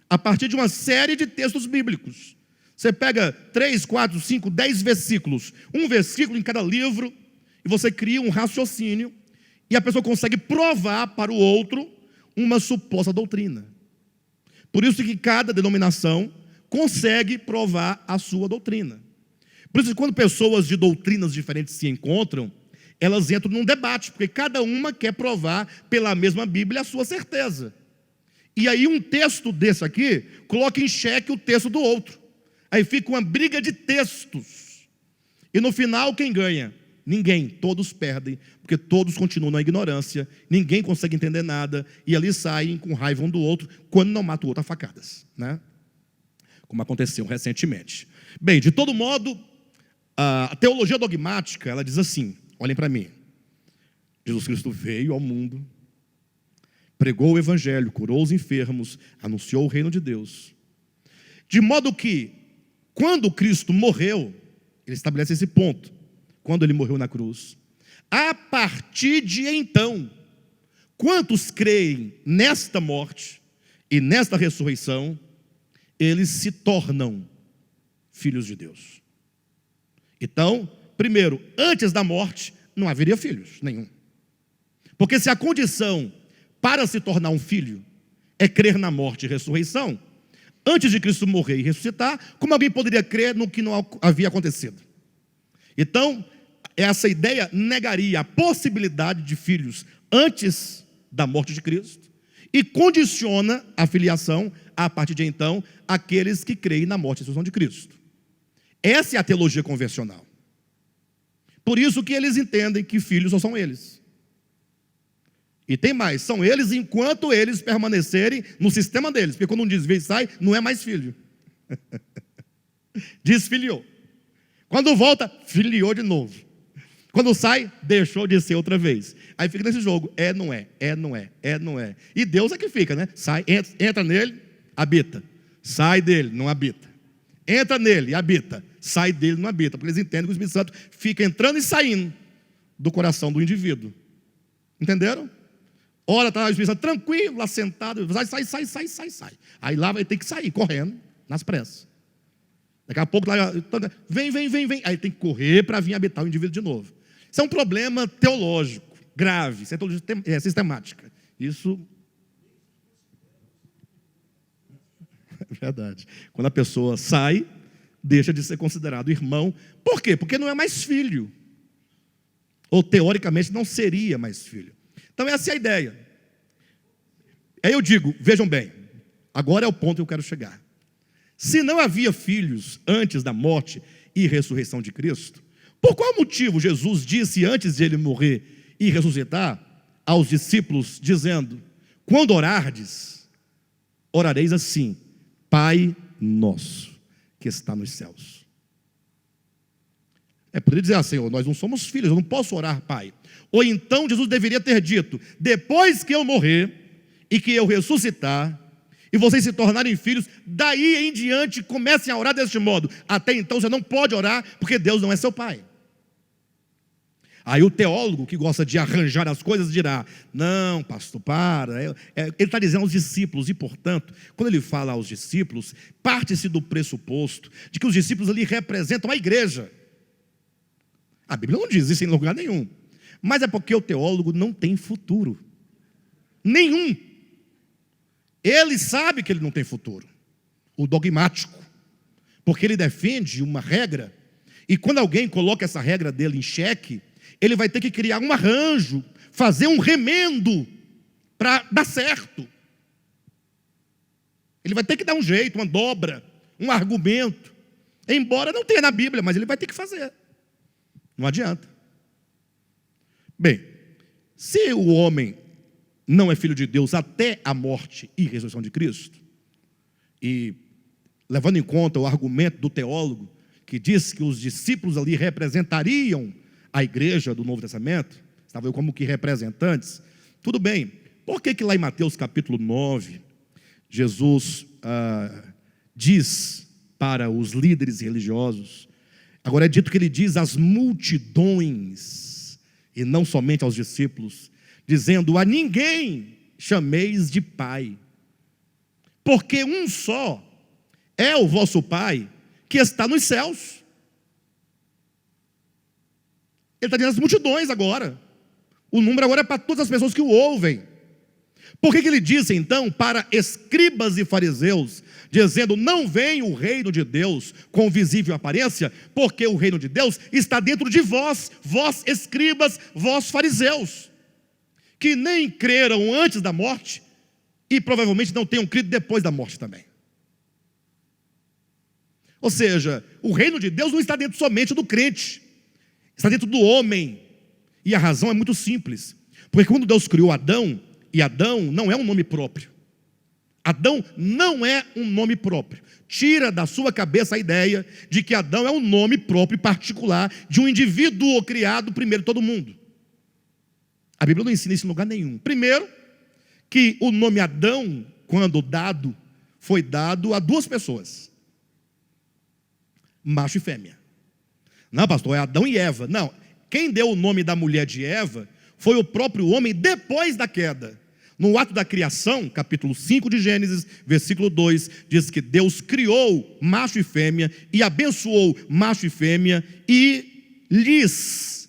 S1: a partir de uma série de textos bíblicos. Você pega 3, 4, 5, 10 versículos, um versículo em cada livro, e você cria um raciocínio, e a pessoa consegue provar para o outro uma suposta doutrina. Por isso que cada denominação consegue provar a sua doutrina. Por isso que quando pessoas de doutrinas diferentes se encontram, elas entram num debate, porque cada uma quer provar pela mesma Bíblia a sua certeza. E aí um texto desse aqui coloca em xeque o texto do outro. Aí fica uma briga de textos. E no final quem ganha? Ninguém, todos perdem, porque todos continuam na ignorância, ninguém consegue entender nada, e ali saem com raiva um do outro, quando não mata o outro a facadas, né? Como aconteceu recentemente. Bem, de todo modo, a teologia dogmática, ela diz assim, olhem para mim: Jesus Cristo veio ao mundo, pregou o evangelho, curou os enfermos, anunciou o reino de Deus. De modo que, quando Cristo morreu, ele estabelece esse ponto, quando ele morreu na cruz, a partir de então, quantos creem nesta morte e nesta ressurreição, eles se tornam filhos de Deus. Então, primeiro, antes da morte, não haveria filhos nenhum. Porque se a condição para se tornar um filho é crer na morte e ressurreição, antes de Cristo morrer e ressuscitar, como alguém poderia crer no que não havia acontecido? Então, essa ideia negaria a possibilidade de filhos antes da morte de Cristo e condiciona a filiação, a partir de então, àqueles que creem na morte e ressurreição de Cristo. Essa é a teologia convencional. Por isso que eles entendem que filhos só são eles. E tem mais, são eles enquanto eles permanecerem no sistema deles. Porque quando um desvio sai, não é mais filho. Desfiliou. Quando volta, filiou de novo. Quando sai, deixou de ser outra vez. Aí fica nesse jogo, não é, não é, não é. E Deus é que fica, né? Sai, entra nele, habita. Sai dele, não habita. Entra nele, habita. Sai dele, não habita. Porque eles entendem que o Espírito Santo fica entrando e saindo do coração do indivíduo. Entenderam? Ora, está o Espírito Santo tranquilo, lá sentado, sai. Aí lá vai ter que sair, correndo, nas pressas. Daqui a pouco, lá, vem. Aí tem que correr para vir habitar o indivíduo de novo. Isso é um problema teológico, grave, isso é teologia sistemática. Isso é verdade. Quando a pessoa sai, deixa de ser considerado irmão. Por quê? Porque não é mais filho. Ou teoricamente não seria mais filho. Então essa é a ideia. Aí eu digo, vejam bem, agora é o ponto que eu quero chegar. Se não havia filhos antes da morte e ressurreição de Cristo, Por qual motivo Jesus disse antes de ele morrer e ressuscitar aos discípulos, dizendo: quando orardes, orareis assim: Pai nosso que está nos céus. Poderia dizer assim: nós não somos filhos, eu não posso orar Pai. Ou então Jesus deveria ter dito: depois que eu morrer e que eu ressuscitar e vocês se tornarem filhos, daí em diante comecem a orar deste modo. Até então você não pode orar porque Deus não é seu Pai. Aí o teólogo que gosta de arranjar as coisas dirá: não, pastor, para. Ele está dizendo aos discípulos, e portanto, quando ele fala aos discípulos, parte-se do pressuposto de que os discípulos ali representam a igreja. A Bíblia não diz isso em lugar nenhum, mas é porque o teólogo não tem futuro nenhum. Ele sabe que ele não tem futuro, o dogmático, porque ele defende uma regra, e quando alguém coloca essa regra dele em xeque, ele vai ter que criar um arranjo, fazer um remendo para dar certo. Ele vai ter que dar um jeito, uma dobra, um argumento, embora não tenha na Bíblia, mas ele vai ter que fazer. Não adianta. Bem, se o homem não é filho de Deus até a morte e ressurreição de Cristo, e levando em conta o argumento do teólogo, que diz que os discípulos ali representariam a igreja do Novo Testamento, estavam como que representantes, tudo bem. Por que lá em Mateus capítulo 9, Jesus diz para os líderes religiosos, agora é dito que ele diz às multidões, e não somente aos discípulos, dizendo: a ninguém chameis de pai, porque um só é o vosso Pai, que está nos céus. Ele está dizendo às multidões agora. O número agora é para todas as pessoas que o ouvem. Por que ele disse então para escribas e fariseus, dizendo: não vem o reino de Deus com visível aparência? Porque o reino de Deus está dentro de vós, vós escribas, vós fariseus, que nem creram antes da morte e provavelmente não tenham crido depois da morte também. Ou seja, o reino de Deus não está dentro somente do crente, está dentro do homem. E a razão é muito simples, porque quando Deus criou Adão, e Adão não é um nome próprio, Adão não é um nome próprio. Tira da sua cabeça a ideia de que Adão é um nome próprio e particular de um indivíduo criado primeiro de todo mundo. A Bíblia não ensina isso em lugar nenhum. Primeiro, que o nome Adão, quando dado, foi dado a duas pessoas, macho e fêmea. Não, pastor, é Adão e Eva. Não, quem deu o nome da mulher de Eva foi o próprio homem depois da queda. No ato da criação, capítulo 5 de Gênesis, versículo 2, diz que Deus criou macho e fêmea, e abençoou macho e fêmea, e lhes,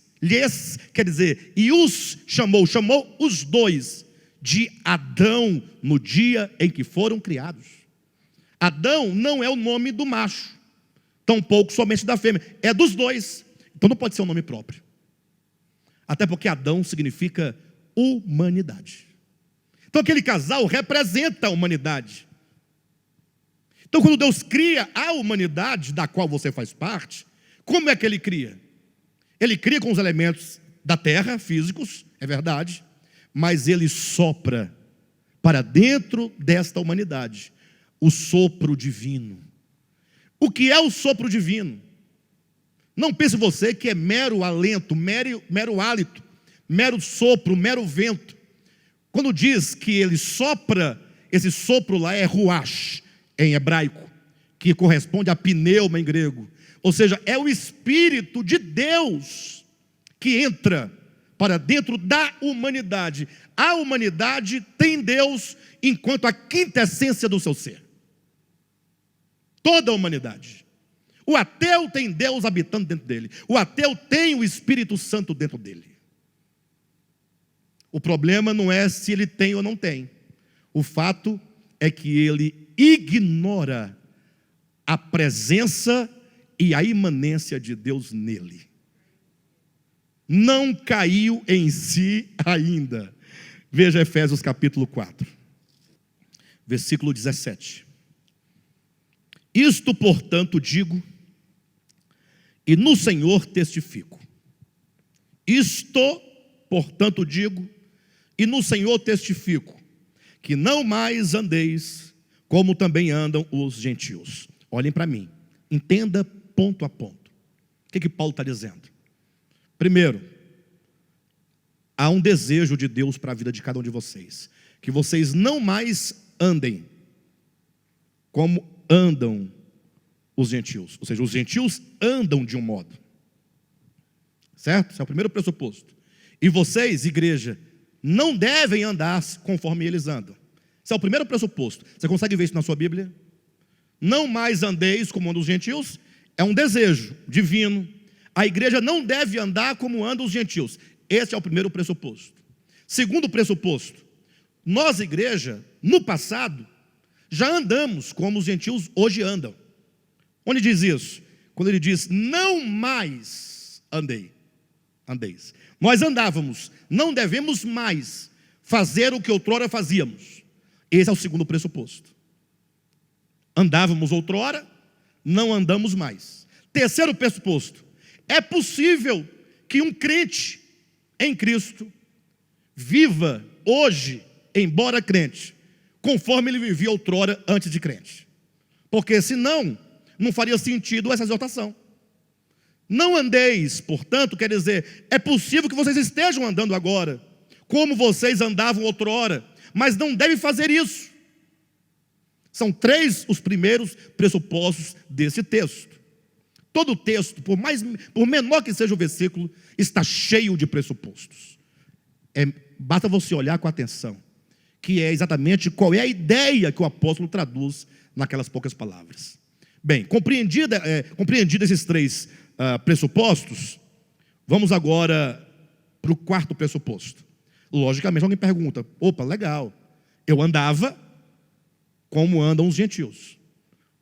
S1: quer dizer, e os chamou os dois de Adão no dia em que foram criados. Adão não é o nome do macho, tampouco somente da fêmea, é dos dois. Então não pode ser um nome próprio, até porque Adão significa humanidade. Então aquele casal representa a humanidade. Então quando Deus cria a humanidade da qual você faz parte, como é que Ele cria? Ele cria com os elementos da terra, físicos, é verdade, mas Ele sopra para dentro desta humanidade o sopro divino. O que é o sopro divino? Não pense você que é mero alento, mero hálito, mero sopro, mero vento. Quando diz que ele sopra, esse sopro lá é ruach, em hebraico, que corresponde a pneuma em grego. Ou seja, é o Espírito de Deus que entra para dentro da humanidade. A humanidade tem Deus enquanto a quinta essência do seu ser. Toda a humanidade. O ateu tem Deus habitando dentro dele. O ateu tem o Espírito Santo dentro dele. O problema não é se ele tem ou não tem. O fato é que ele ignora a presença e a imanência de Deus nele. Não caiu em si ainda. Veja Efésios capítulo 4, versículo 17. Isto, portanto, digo, e no Senhor testifico. Isto, portanto, digo, e no Senhor testifico, que não mais andeis como também andam os gentios. Olhem para mim, entenda ponto a ponto. O que Paulo está dizendo? Primeiro, há um desejo de Deus para a vida de cada um de vocês, que vocês não mais andem como andam os gentios. Ou seja, os gentios andam de um modo, certo? Esse é o primeiro pressuposto. E vocês, igreja, não devem andar conforme eles andam. Esse é o primeiro pressuposto. Você consegue ver isso na sua Bíblia? Não mais andeis como andam os gentios. É um desejo divino. A igreja não deve andar como andam os gentios. Esse é o primeiro pressuposto. Segundo pressuposto, nós, igreja, no passado, já andamos como os gentios hoje andam. Onde diz isso? Quando ele diz, não mais andeis. Nós andávamos, não devemos mais fazer o que outrora fazíamos. Esse é o segundo pressuposto. Andávamos outrora, não andamos mais. Terceiro pressuposto, é possível que um crente em Cristo viva hoje, embora crente, conforme ele vivia outrora antes de crente. Porque senão, não faria sentido essa exortação. Não andeis, portanto, quer dizer, é possível que vocês estejam andando agora, como vocês andavam outrora, mas não devem fazer isso. São três os primeiros pressupostos desse texto. Todo o texto, por menor que seja o versículo, está cheio de pressupostos. Basta você olhar com atenção, que é exatamente qual é a ideia que o apóstolo traduz naquelas poucas palavras. Bem, compreendido esses três pressupostos, vamos agora para o quarto pressuposto. Logicamente, alguém pergunta, opa, legal, eu andava como andam os gentios.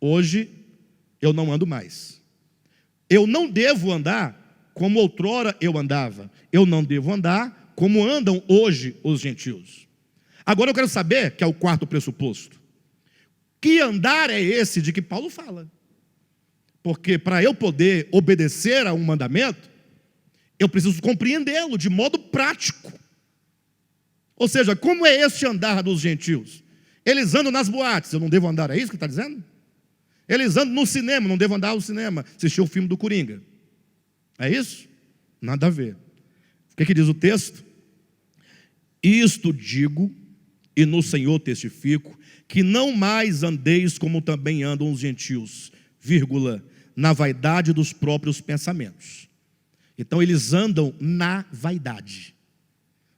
S1: Hoje, eu não ando mais. Eu não devo andar como outrora eu andava. Eu não devo andar como andam hoje os gentios. Agora eu quero saber, que é o quarto pressuposto, que andar é esse de que Paulo fala? Porque para eu poder obedecer a um mandamento, eu preciso compreendê-lo de modo prático. Ou seja, como é esse andar dos gentios? Eles andam nas boates, eu não devo andar, é isso que está dizendo? Eles andam no cinema, não devo andar no cinema, assistir o filme do Coringa. É isso? Nada a ver. O que diz o texto? Isto digo, e no Senhor testifico, que não mais andeis como também andam os gentios, vírgula, na vaidade dos próprios pensamentos. Então eles andam na vaidade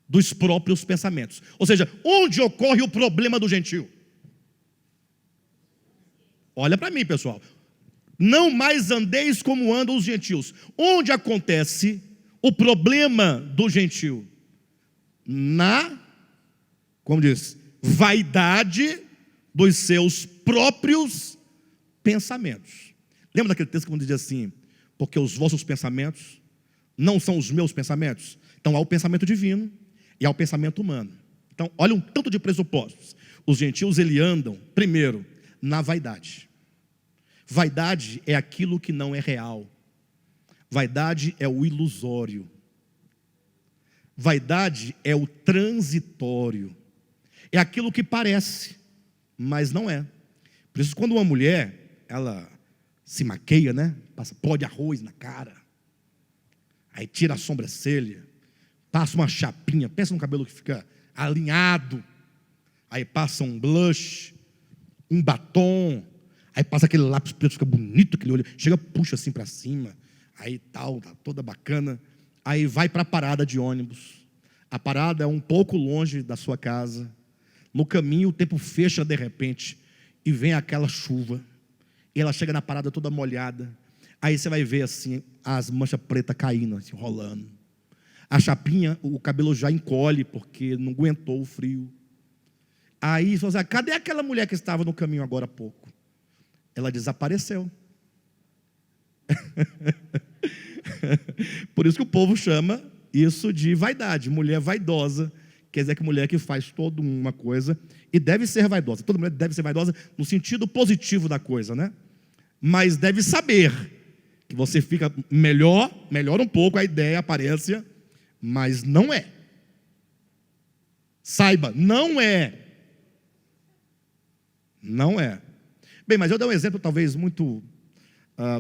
S1: dos próprios pensamentos. Ou seja, onde ocorre o problema do gentio? Olha para mim, pessoal. Não mais andeis como andam os gentios. Onde acontece o problema do gentio? Como diz, vaidade dos seus próprios pensamentos. Lembra daquele texto que diz assim, porque os vossos pensamentos não são os meus pensamentos? Então há o pensamento divino e há o pensamento humano. Então olha um tanto de pressupostos. Os gentios, eles andam, primeiro, na vaidade. Vaidade é aquilo que não é real. Vaidade é o ilusório. Vaidade é o transitório. É aquilo que parece, mas não é. Por isso, quando uma mulher, ela se maqueia, né? Passa pó de arroz na cara, aí tira a sobrancelha, passa uma chapinha, pensa no cabelo que fica alinhado, aí passa um blush, um batom, aí passa aquele lápis preto, fica bonito aquele olho, chega, puxa assim para cima, aí tal, tá toda bacana, aí vai para a parada de ônibus. A parada é um pouco longe da sua casa. No caminho o tempo fecha de repente e vem aquela chuva. E ela chega na parada toda molhada. Aí você vai ver assim as manchas pretas caindo, assim, rolando. A chapinha, o cabelo já encolhe porque não aguentou o frio. Aí você fala assim, cadê aquela mulher que estava no caminho agora há pouco? Ela desapareceu. Por isso que o povo chama isso de vaidade. Mulher vaidosa, quer dizer que mulher que faz toda uma coisa e deve ser vaidosa. Toda mulher deve ser vaidosa no sentido positivo da coisa, né? Mas deve saber que você fica melhora um pouco a ideia, a aparência, mas não é. Saiba, não é. Não é. Bem, mas eu dei um exemplo talvez muito...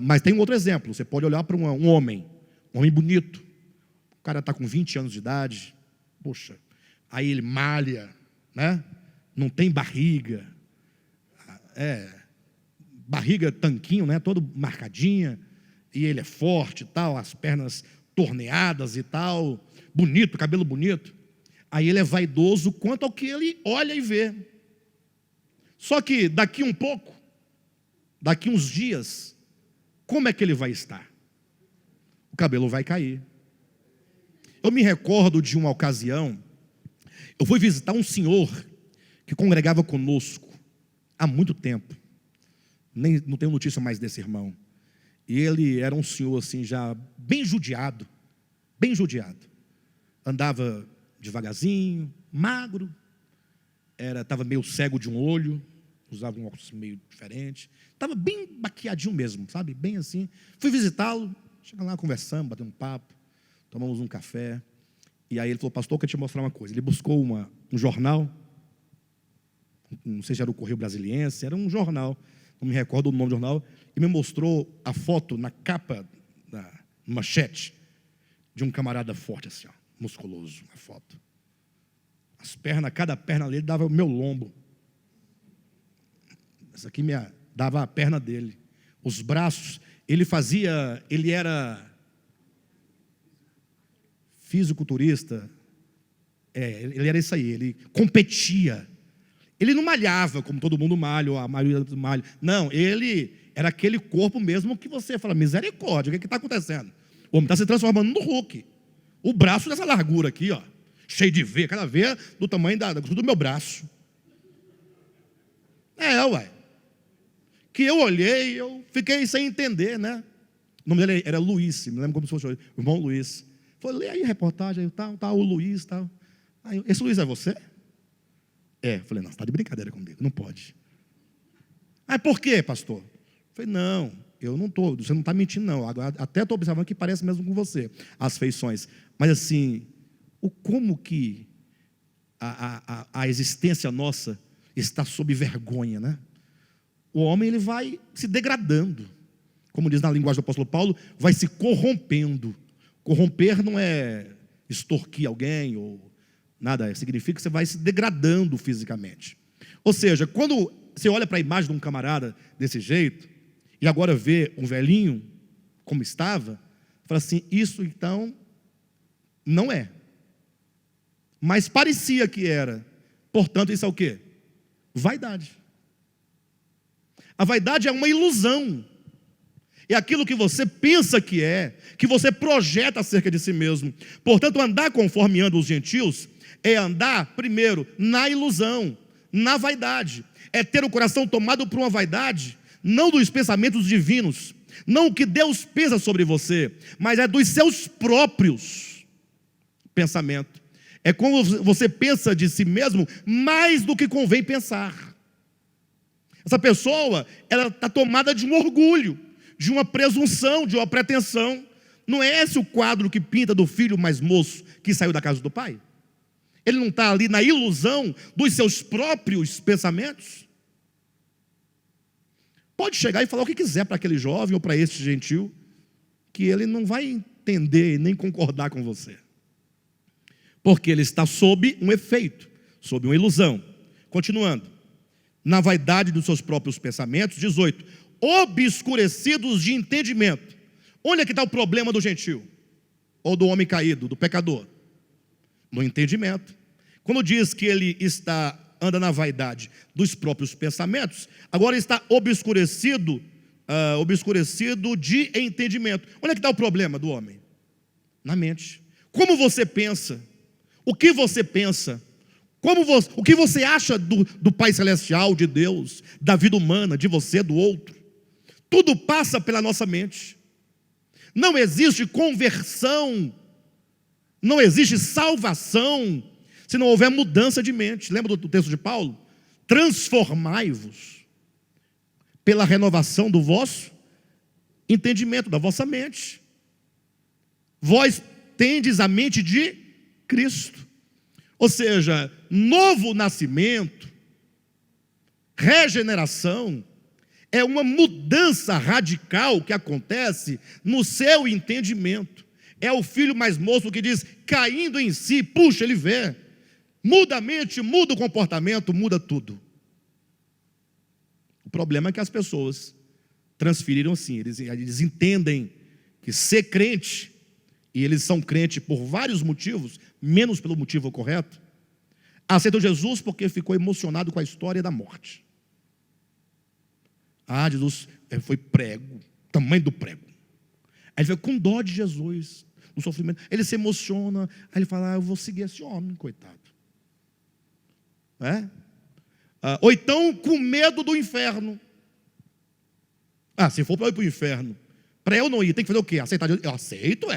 S1: mas tem um outro exemplo. Você pode olhar para um homem bonito. O cara está com 20 anos de idade. Poxa, aí ele malha, né? Não tem barriga. Barriga tanquinho, né? Todo marcadinha. E ele é forte e tal, as pernas torneadas e tal. Bonito, cabelo bonito. Aí ele é vaidoso quanto ao que ele olha e vê. Só que daqui um pouco, daqui uns dias, como é que ele vai estar? O cabelo vai cair. Eu me recordo de uma ocasião, eu fui visitar um senhor que congregava conosco há muito tempo. Não tenho notícia mais desse irmão. E ele era um senhor assim já bem judiado. Andava devagarzinho, magro, estava meio cego de um olho, usava um óculos meio diferente, estava bem baqueadinho mesmo, sabe? Bem assim. Fui visitá-lo, chegamos lá, conversamos, batemos um papo, tomamos um café. E aí ele falou: pastor, eu quero te mostrar uma coisa. Ele buscou um jornal, não sei se era o Correio Brasiliense, era um jornal, não me recordo o nome do jornal, e me mostrou a foto na capa, na manchete, de um camarada forte assim, ó, musculoso, a foto. As pernas, cada perna dele dava o meu lombo. Essa aqui dava a perna dele. Os braços, ele era fisiculturista. Ele era isso aí, ele competia. Ele não malhava como todo mundo malha, ou a maioria malha. Não, ele era aquele corpo mesmo que você fala: misericórdia, o que está acontecendo? O homem está se transformando no Hulk. O braço dessa largura aqui, ó, cheio de veia, cada veia do tamanho do meu braço. Ué. Que eu olhei, eu fiquei sem entender, né? O nome dele era Luiz, me lembro como se fosse o irmão Luiz. Falei: lê aí a reportagem, aí, tal, o Luiz, tal. Aí, esse Luiz é você? Falei: não, você está de brincadeira comigo, não pode. Aí, por quê, pastor? Falei: não, eu não estou, você não está mentindo, não. Agora, até estou observando que parece mesmo com você, as feições. Mas assim, como que a existência nossa está sob vergonha, né? O homem, ele vai se degradando. Como diz na linguagem do apóstolo Paulo, vai se corrompendo. Corromper não é extorquir alguém ou nada, significa que você vai se degradando fisicamente. Ou seja, quando você olha para a imagem de um camarada desse jeito, e agora vê um velhinho como estava, fala assim: isso então não é. Mas parecia que era. Portanto, isso é o quê? Vaidade. A vaidade é uma ilusão. É aquilo que você pensa que você projeta acerca de si mesmo. Portanto, andar conforme andam os gentios é andar, primeiro, na ilusão, na vaidade. É ter o coração tomado por uma vaidade, não dos pensamentos divinos, não o que Deus pensa sobre você, mas é dos seus próprios pensamentos. É como você pensa de si mesmo mais do que convém pensar. Essa pessoa, ela está tomada de um orgulho, de uma presunção, de uma pretensão. Não é esse o quadro que pinta do filho mais moço que saiu da casa do pai? Ele não está ali na ilusão dos seus próprios pensamentos? Pode chegar e falar o que quiser para aquele jovem ou para esse gentil, que ele não vai entender nem concordar com você. Porque ele está sob um efeito, sob uma ilusão. Continuando. Na vaidade dos seus próprios pensamentos, 18, obscurecidos de entendimento. Onde é que está o problema do gentil? Ou do homem caído, do pecador? No entendimento. Quando diz que ele anda na vaidade dos próprios pensamentos, agora está obscurecido de entendimento. Onde é que está o problema do homem? Na mente. Como você pensa? O que você pensa? O que você acha do Pai Celestial, de Deus, da vida humana, de você, do outro? Tudo passa pela nossa mente. Não existe conversão, não existe salvação, se não houver mudança de mente. Lembra do texto de Paulo? Transformai-vos pela renovação do vosso entendimento da vossa mente. Vós tendes a mente de Cristo. Ou seja, novo nascimento, regeneração, é uma mudança radical que acontece no seu entendimento. É o filho mais moço que diz, caindo em si, puxa, ele vê, muda a mente, muda o comportamento, muda tudo. O problema é que as pessoas transferiram assim, eles entendem que ser crente, e eles são crentes por vários motivos, menos pelo motivo correto, aceitam Jesus porque ficou emocionado com a história da morte. Ah, Jesus foi prego, tamanho do prego. Aí ele fica com dó de Jesus, no sofrimento. Ele se emociona, aí ele fala, eu vou seguir esse homem, coitado. Ou então com medo do inferno. Se for para eu ir para o inferno, para eu não ir, tem que fazer o quê? Aceitar? Eu aceito,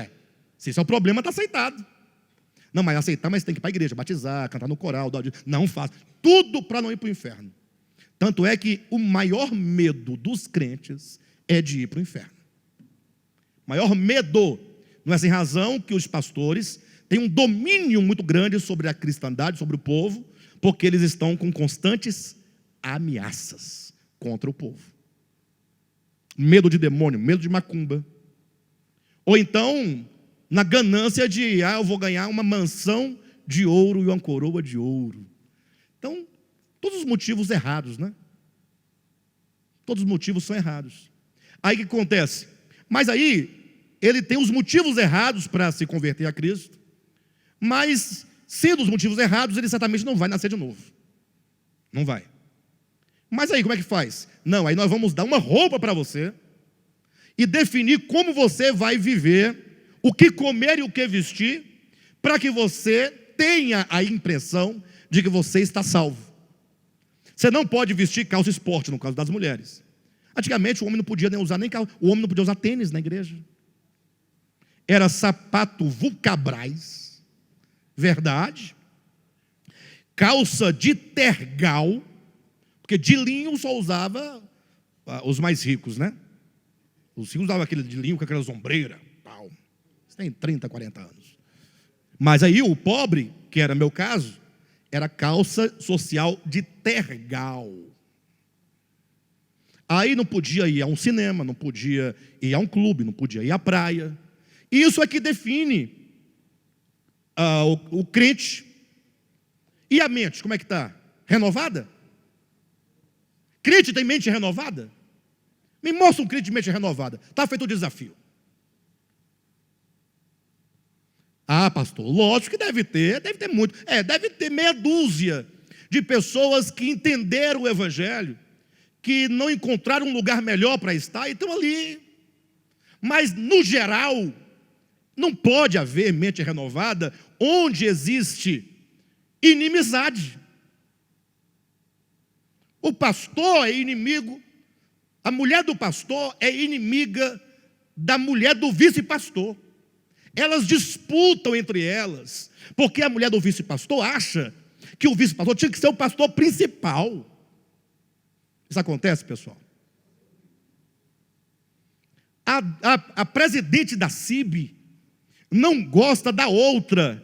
S1: Se esse é o problema, está aceitado. Não, mas aceitar, mas tem que ir para a igreja, batizar, cantar no coral, não faz. Tudo para não ir para o inferno. Tanto é que o maior medo dos crentes é de ir para o inferno. O maior medo, não é sem razão que os pastores têm um domínio muito grande sobre a cristandade, sobre o povo, porque eles estão com constantes ameaças contra o povo. Medo de demônio, medo de macumba. Ou então, na ganância de, eu vou ganhar uma mansão de ouro e uma coroa de ouro. Então, todos os motivos errados, né? Todos os motivos são errados. Aí o que acontece? Mas aí, ele tem os motivos errados para se converter a Cristo, mas, sendo os motivos errados, ele certamente não vai nascer de novo. Não vai. Mas aí, como é que faz? Não, aí nós vamos dar uma roupa para você e definir como você vai viver, o que comer e o que vestir, para que você tenha a impressão de que você está salvo. Você não pode vestir calça esporte, no caso das mulheres. Antigamente o homem não podia nem usar o homem não podia usar tênis na igreja. Era sapato Vulcabras, verdade. Calça de tergal, porque de linho só usava os mais ricos, né? Os ricos usavam aquele de linho com aquela ombreira. Você tem 30, 40 anos. Mas aí o pobre, que era meu caso, era calça social de tergal. Aí não podia ir a um cinema, não podia ir a um clube, não podia ir à praia. Isso é que define o crente. E a mente, como é que está? Renovada? Crente tem mente renovada? Me mostra um crente de mente renovada. Está feito o desafio. Pastor, lógico que deve ter muito. Deve ter meia dúzia de pessoas que entenderam o Evangelho, que não encontraram um lugar melhor para estar e estão ali. Mas, no geral, não pode haver mente renovada onde existe inimizade. O pastor é inimigo, a mulher do pastor é inimiga da mulher do vice-pastor. Elas disputam entre elas, porque a mulher do vice-pastor acha que o vice-pastor tinha que ser o pastor principal. Isso acontece, pessoal? A presidente da CIB não gosta da outra,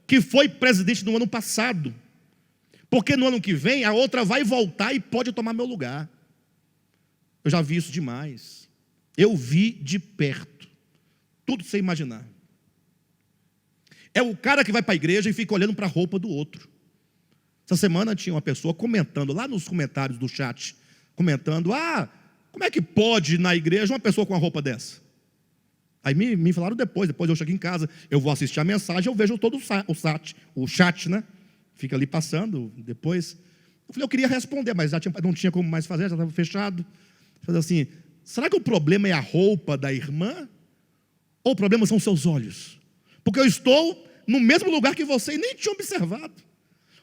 S1: que foi presidente no ano passado, porque no ano que vem a outra vai voltar e pode tomar meu lugar. Eu já vi isso demais. Eu vi de perto, tudo sem imaginar. É o cara que vai para a igreja e fica olhando para a roupa do outro. Essa semana tinha uma pessoa comentando, lá nos comentários do chat, comentando, como é que pode na igreja uma pessoa com uma roupa dessa? Aí me falaram depois eu chego em casa, eu vou assistir a mensagem, eu vejo todo o chat, né? Fica ali passando, depois. Eu falei, eu queria responder, mas não tinha como mais fazer, já estava fechado. Eu falei assim, será que o problema é a roupa da irmã? Ou o problema são os seus olhos? Porque eu estou no mesmo lugar que você e nem tinha observado.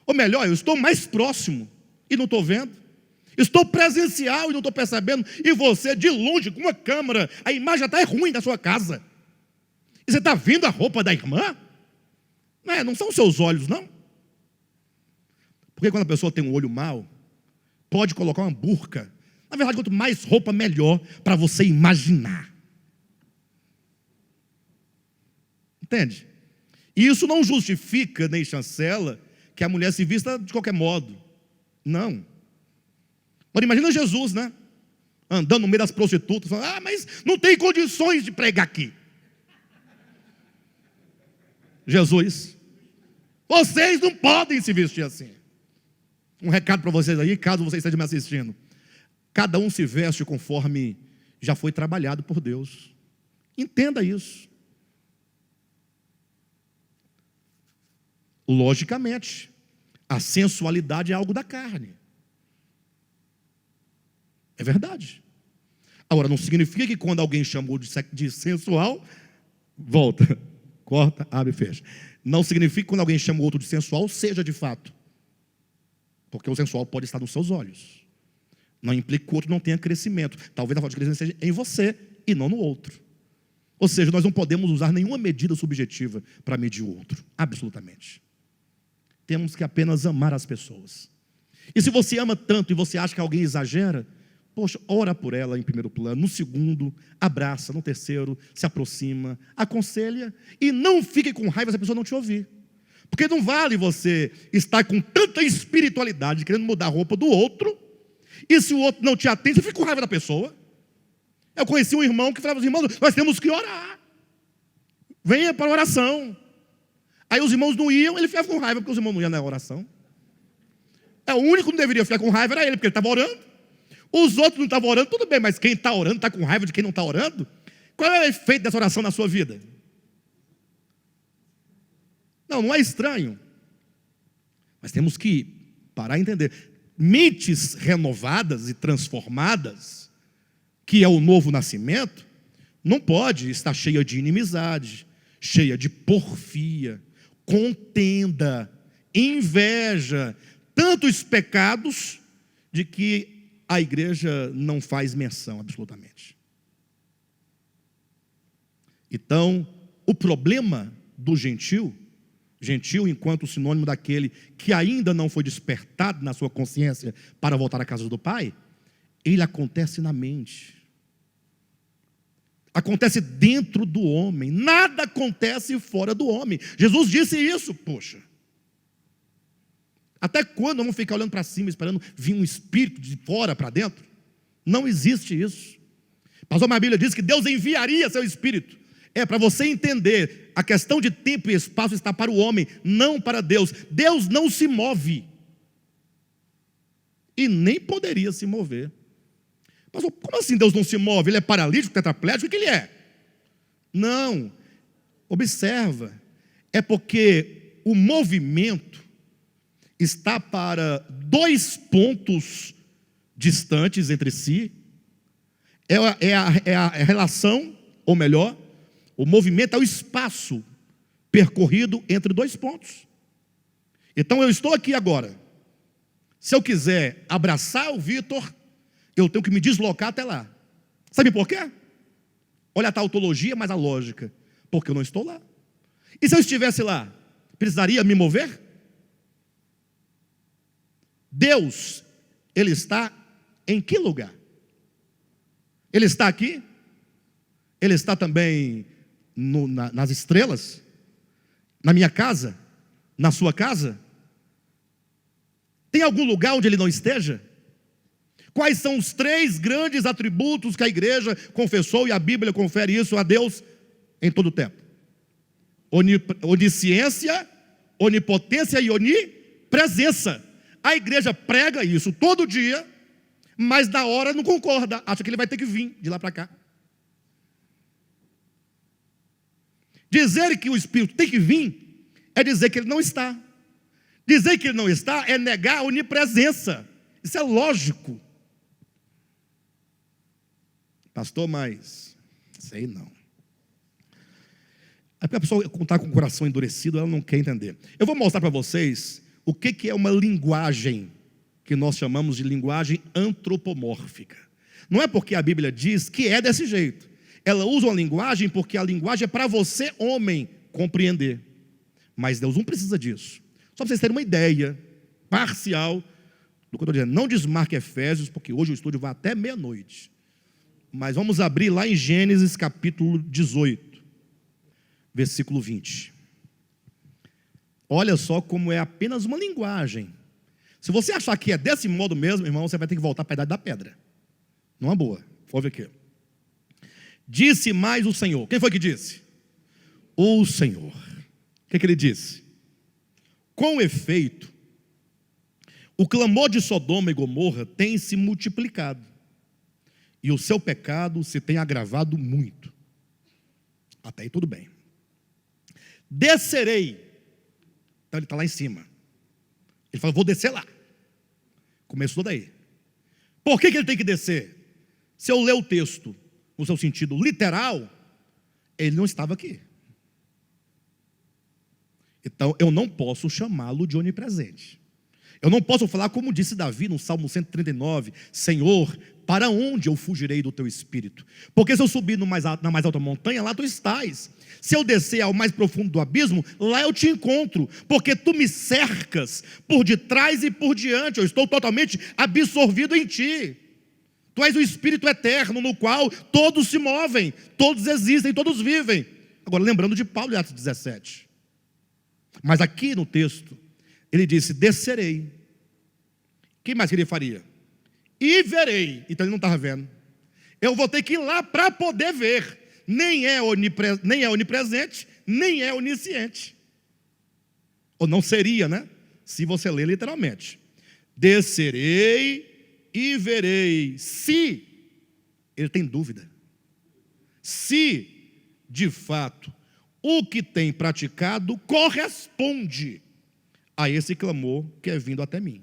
S1: Ou melhor, eu estou mais próximo e não estou vendo. Estou presencial e não estou percebendo. E você, de longe, com uma câmera, a imagem até é ruim da sua casa. E você está vendo a roupa da irmã? Não são os seus olhos, não. Porque quando a pessoa tem um olho mau, pode colocar uma burca. Na verdade, quanto mais roupa, melhor para você imaginar. Entende? E isso não justifica nem chancela que a mulher se vista de qualquer modo. Não. Agora imagina Jesus, né? Andando no meio das prostitutas, falando, mas não tem condições de pregar aqui. Jesus, vocês não podem se vestir assim. Um recado para vocês aí, caso vocês estejam me assistindo. Cada um se veste conforme já foi trabalhado por Deus. Entenda isso. Logicamente, a sensualidade é algo da carne. É verdade. Agora, não significa que quando alguém chamou de sensual, volta, corta, abre e fecha. Não significa que quando alguém chama o outro de sensual, seja de fato. Porque o sensual pode estar nos seus olhos. Não implica que o outro não tenha crescimento. Talvez a falta de crescimento seja em você e não no outro. Ou seja, nós não podemos usar nenhuma medida subjetiva para medir o outro. Absolutamente. Temos que apenas amar as pessoas. E se você ama tanto e você acha que alguém exagera, poxa, ora por ela em primeiro plano, no segundo, abraça, no terceiro, se aproxima, aconselha e não fique com raiva se a pessoa não te ouvir. Porque não vale você estar com tanta espiritualidade, querendo mudar a roupa do outro, e se o outro não te atende, você fica com raiva da pessoa. Eu conheci um irmão que falava assim, irmãos, nós temos que orar. Venha para a oração. Aí os irmãos não iam, ele ficava com raiva, porque os irmãos não iam na oração. O único que não deveria ficar com raiva era ele, porque ele estava orando. Os outros não estavam orando, tudo bem, mas quem está orando está com raiva de quem não está orando? Qual é o efeito dessa oração na sua vida? Não é estranho. Mas temos que parar e entender. Mentes renovadas e transformadas, que é o novo nascimento, não pode estar cheia de inimizade, cheia de porfia, contenda, inveja, tantos pecados de que a igreja não faz menção absolutamente. Então, o problema do gentil enquanto sinônimo daquele que ainda não foi despertado na sua consciência para voltar à casa do Pai, ele acontece na mente. Acontece dentro do homem, nada acontece fora do homem. Jesus disse isso, poxa. Até quando vamos ficar olhando para cima, esperando vir um espírito de fora para dentro? Não existe isso. Mas a Bíblia diz que Deus enviaria seu espírito. É para você entender, a questão de tempo e espaço está para o homem, não para Deus. Deus não se move. E nem poderia se mover. Mas como assim Deus não se move? Ele é paralítico, tetraplégico? O que ele é? Não. Observa. É porque o movimento está para dois pontos distantes entre si. É a relação, ou melhor, o movimento é o espaço percorrido entre dois pontos. Então eu estou aqui agora. Se eu quiser abraçar o Vitor, eu tenho que me deslocar até lá. Sabe por quê? Olha a tautologia, mas a lógica. Porque eu não estou lá. E se eu estivesse lá, precisaria me mover? Deus, Ele está em que lugar? Ele está aqui? Ele está também nas estrelas? Na minha casa? Na sua casa? Tem algum lugar onde Ele não esteja? Quais são os três grandes atributos que a igreja confessou e a Bíblia confere isso a Deus em todo o tempo? Onisciência, onipotência e onipresença. A igreja prega isso todo dia, mas na hora não concorda, acha que ele vai ter que vir de lá para cá. Dizer que o Espírito tem que vir é dizer que ele não está. Dizer que ele não está é negar a onipresença. Isso é lógico. Pastor, mas sei não. A pessoa está com o coração endurecido, ela não quer entender. Eu vou mostrar para vocês o que é uma linguagem que nós chamamos de linguagem antropomórfica. Não é porque a Bíblia diz que é desse jeito. Ela usa uma linguagem porque a linguagem é para você, homem, compreender. Mas Deus não precisa disso. Só para vocês terem uma ideia parcial do que eu estou dizendo. Não desmarque Efésios, porque hoje o estúdio vai até meia-noite. Mas vamos abrir lá em Gênesis capítulo 18. versículo 20. Olha só como é apenas uma linguagem. Se você achar que é desse modo mesmo, irmão, você vai ter que voltar para a idade da pedra. Não é boa. Vou ver aqui. Disse mais o Senhor. Quem foi que disse? O Senhor. O que ele disse? Com efeito, o clamor de Sodoma e Gomorra tem se multiplicado, e o seu pecado se tem agravado muito. Até aí tudo bem. Descerei. Então ele está lá em cima. Ele fala, vou descer lá. Começou daí. Por que ele tem que descer? Se eu ler o texto no seu sentido literal, ele não estava aqui. Então eu não posso chamá-lo de onipresente. Eu não posso falar como disse Davi no Salmo 139, Senhor, para onde eu fugirei do teu espírito? Porque se eu subir na mais alta montanha, lá tu estás. Se eu descer ao mais profundo do abismo, lá eu te encontro, porque tu me cercas por detrás e por diante, eu estou totalmente absorvido em ti. Tu és o Espírito eterno, no qual todos se movem, todos existem, todos vivem. Agora, lembrando de Paulo em Atos 17. Mas aqui no texto, ele disse, descerei. O que mais que ele faria? E verei. Então ele não estava vendo. Eu vou ter que ir lá para poder ver. Nem é onipresente, nem é onisciente. Ou não seria, né? Se você ler literalmente. Descerei e verei. Se, ele tem dúvida. Se, de fato, o que tem praticado corresponde a esse clamor que é vindo até mim.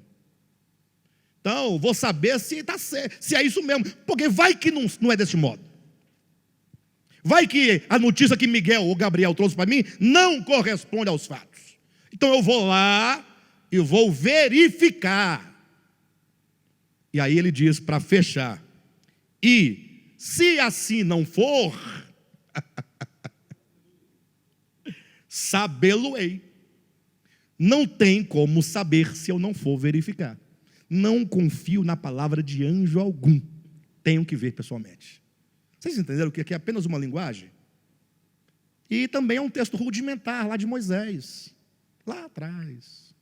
S1: Então, vou saber se está certo, se é isso mesmo. Porque vai que não é desse modo. Vai que a notícia que Miguel ou Gabriel trouxe para mim não corresponde aos fatos. Então eu vou lá e vou verificar. E aí ele diz para fechar. E se assim não for, sabê-lo-ei. Não tem como saber se eu não for verificar. Não confio na palavra de anjo algum. Tenho que ver pessoalmente. Vocês entenderam que aqui é apenas uma linguagem? E também é um texto rudimentar lá de Moisés. Lá atrás.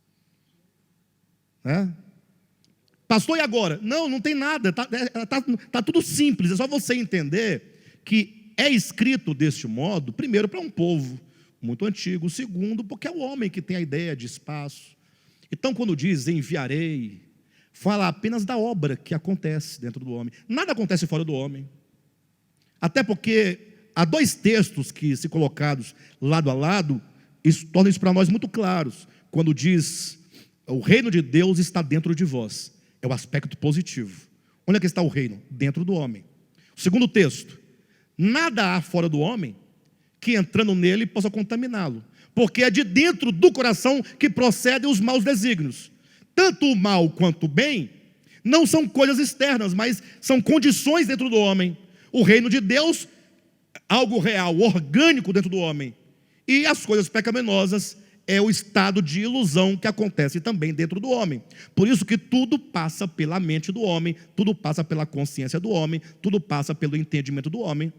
S1: Pastor, e agora? Não tem nada. Tá tudo simples. É só você entender que é escrito deste modo, primeiro, para um povo muito antigo. Segundo, porque é o homem que tem a ideia de espaço. Então, quando diz enviarei, fala apenas da obra que acontece dentro do homem. Nada acontece fora do homem. Até porque há dois textos que, se colocados lado a lado, isso torna isso para nós muito claros. Quando diz, o reino de Deus está dentro de vós. É o aspecto positivo. Onde é que está o reino? Dentro do homem. O segundo texto, nada há fora do homem que entrando nele possa contaminá-lo. Porque é de dentro do coração que procedem os maus desígnios. Tanto o mal quanto o bem não são coisas externas, mas são condições dentro do homem. O reino de Deus, algo real, orgânico dentro do homem. E as coisas pecaminosas é o estado de ilusão que acontece também dentro do homem. Por isso que tudo passa pela mente do homem, tudo passa pela consciência do homem, tudo passa pelo entendimento do homem.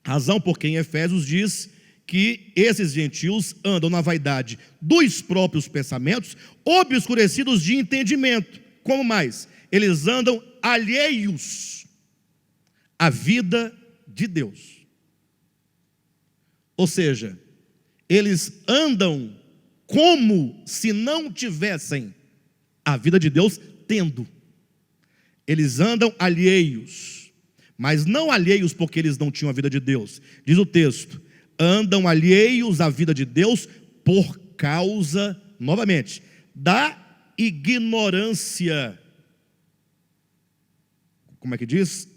S1: Razão porque em Efésios diz que esses gentios andam na vaidade dos próprios pensamentos, obscurecidos de entendimento. Como mais? Eles andam alheios à vida de Deus. Ou seja, eles andam como se não tivessem a vida de Deus tendo. Eles andam alheios, mas não alheios porque eles não tinham a vida de Deus. Diz o texto, andam alheios à vida de Deus por causa, novamente, da ignorância. Como é que diz?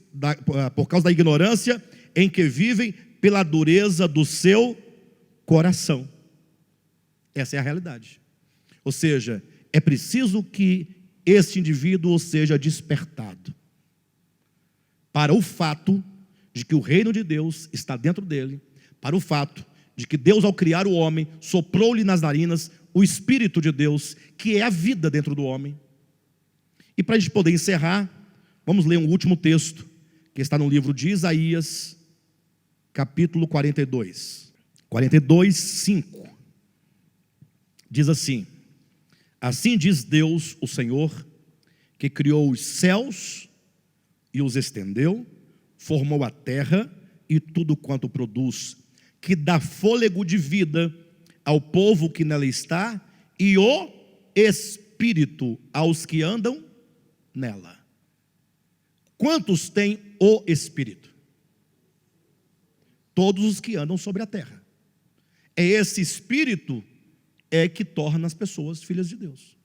S1: Por causa da ignorância em que vivem pela dureza do seu coração. Essa é a realidade. Ou seja, é preciso que este indivíduo seja despertado para o fato de que o reino de Deus está dentro dele, para o fato de que Deus, ao criar o homem, soprou-lhe nas narinas o Espírito de Deus, que é a vida dentro do homem. E para a gente poder encerrar, vamos ler um último texto, que está no livro de Isaías, capítulo 42. 42, 5. Diz assim: assim diz Deus, o Senhor, que criou os céus e os estendeu, formou a terra e tudo quanto produz, que dá fôlego de vida ao povo que nela está, e o Espírito aos que andam nela. Quantos têm o Espírito? Todos os que andam sobre a terra. É esse Espírito que torna as pessoas filhas de Deus.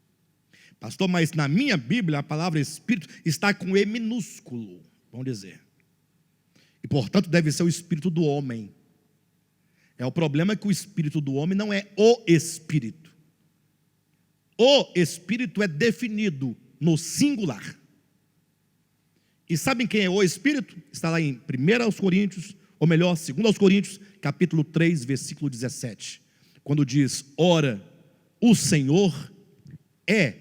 S1: Pastor, mas na minha Bíblia a palavra Espírito está com E minúsculo, vamos dizer. E portanto deve ser o Espírito do homem. O problema é que o Espírito do homem não é o Espírito. O Espírito é definido no singular. E sabem quem é o Espírito? Está lá em 1 Coríntios, ou melhor, 2 Coríntios, capítulo 3, versículo 17. Quando diz: ora, o Senhor é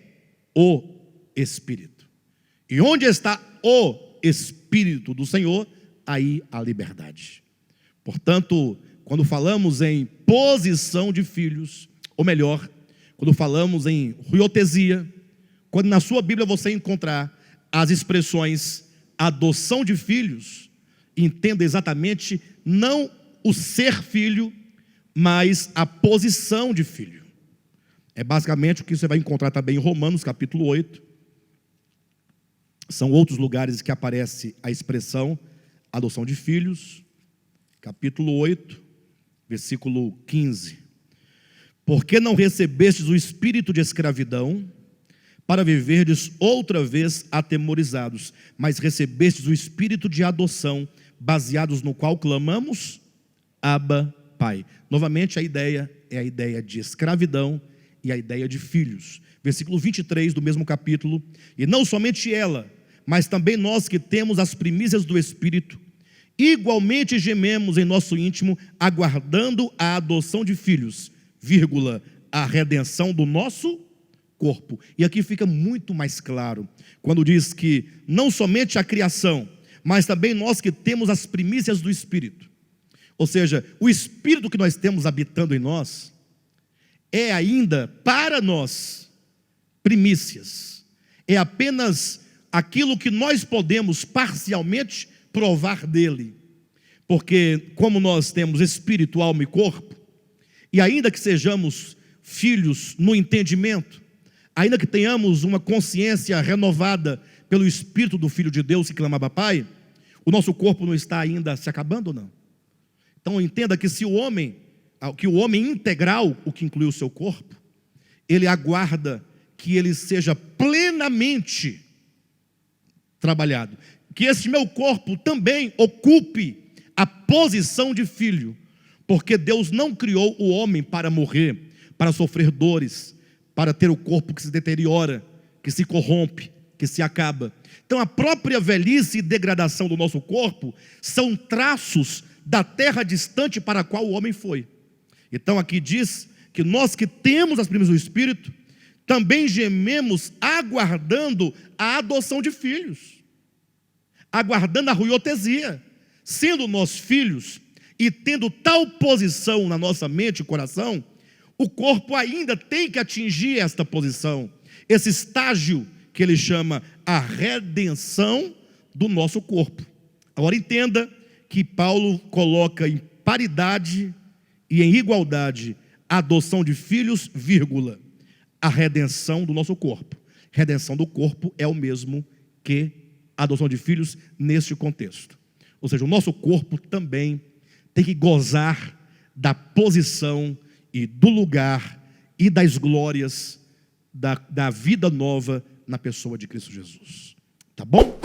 S1: o Espírito. E onde está o Espírito do Senhor, aí a liberdade. Portanto, quando falamos em posição de filhos, ou melhor, quando falamos em ruiotesia, quando na sua Bíblia você encontrar as expressões adoção de filhos, entenda exatamente não o ser filho, mas a posição de filho. É basicamente o que você vai encontrar também em Romanos capítulo 8. São outros lugares que aparece a expressão adoção de filhos. Capítulo 8, versículo 15. Porque não recebestes o espírito de escravidão, para viverdes outra vez atemorizados, mas recebestes o espírito de adoção, baseados no qual clamamos, Abba, Pai. Novamente a ideia é a ideia de escravidão e a ideia de filhos. Versículo 23 do mesmo capítulo: e não somente ela, mas também nós que temos as primícias do Espírito, igualmente gememos em nosso íntimo, aguardando a adoção de filhos, vírgula, a redenção do nosso corpo. E aqui fica muito mais claro, quando diz que não somente a criação, mas também nós que temos as primícias do Espírito. Ou seja, o Espírito que nós temos habitando em nós, é ainda para nós primícias. É apenas aquilo que nós podemos parcialmente provar dele. Porque como nós temos espírito, alma e corpo, e ainda que sejamos filhos no entendimento, ainda que tenhamos uma consciência renovada pelo Espírito do Filho de Deus que clamava Pai, o nosso corpo não está ainda se acabando ou não? Então entenda que o homem integral, o que inclui o seu corpo, ele aguarda que ele seja plenamente trabalhado, que esse meu corpo também ocupe a posição de filho, porque Deus não criou o homem para morrer, para sofrer dores, para ter o corpo que se deteriora, que se corrompe, que se acaba. Então a própria velhice e degradação do nosso corpo são traços da terra distante para a qual o homem foi. Então aqui diz que nós que temos as primícias do Espírito, também gememos aguardando a adoção de filhos, aguardando a ruiotesia, sendo nós filhos e tendo tal posição na nossa mente e coração, o corpo ainda tem que atingir esta posição, esse estágio que ele chama a redenção do nosso corpo. Agora entenda que Paulo coloca em paridade e em igualdade a adoção de filhos, vírgula, a redenção do nosso corpo. Redenção do corpo é o mesmo que a adoção de filhos neste contexto. Ou seja, o nosso corpo também tem que gozar da posição e do lugar e das glórias da vida nova na pessoa de Cristo Jesus. Tá bom?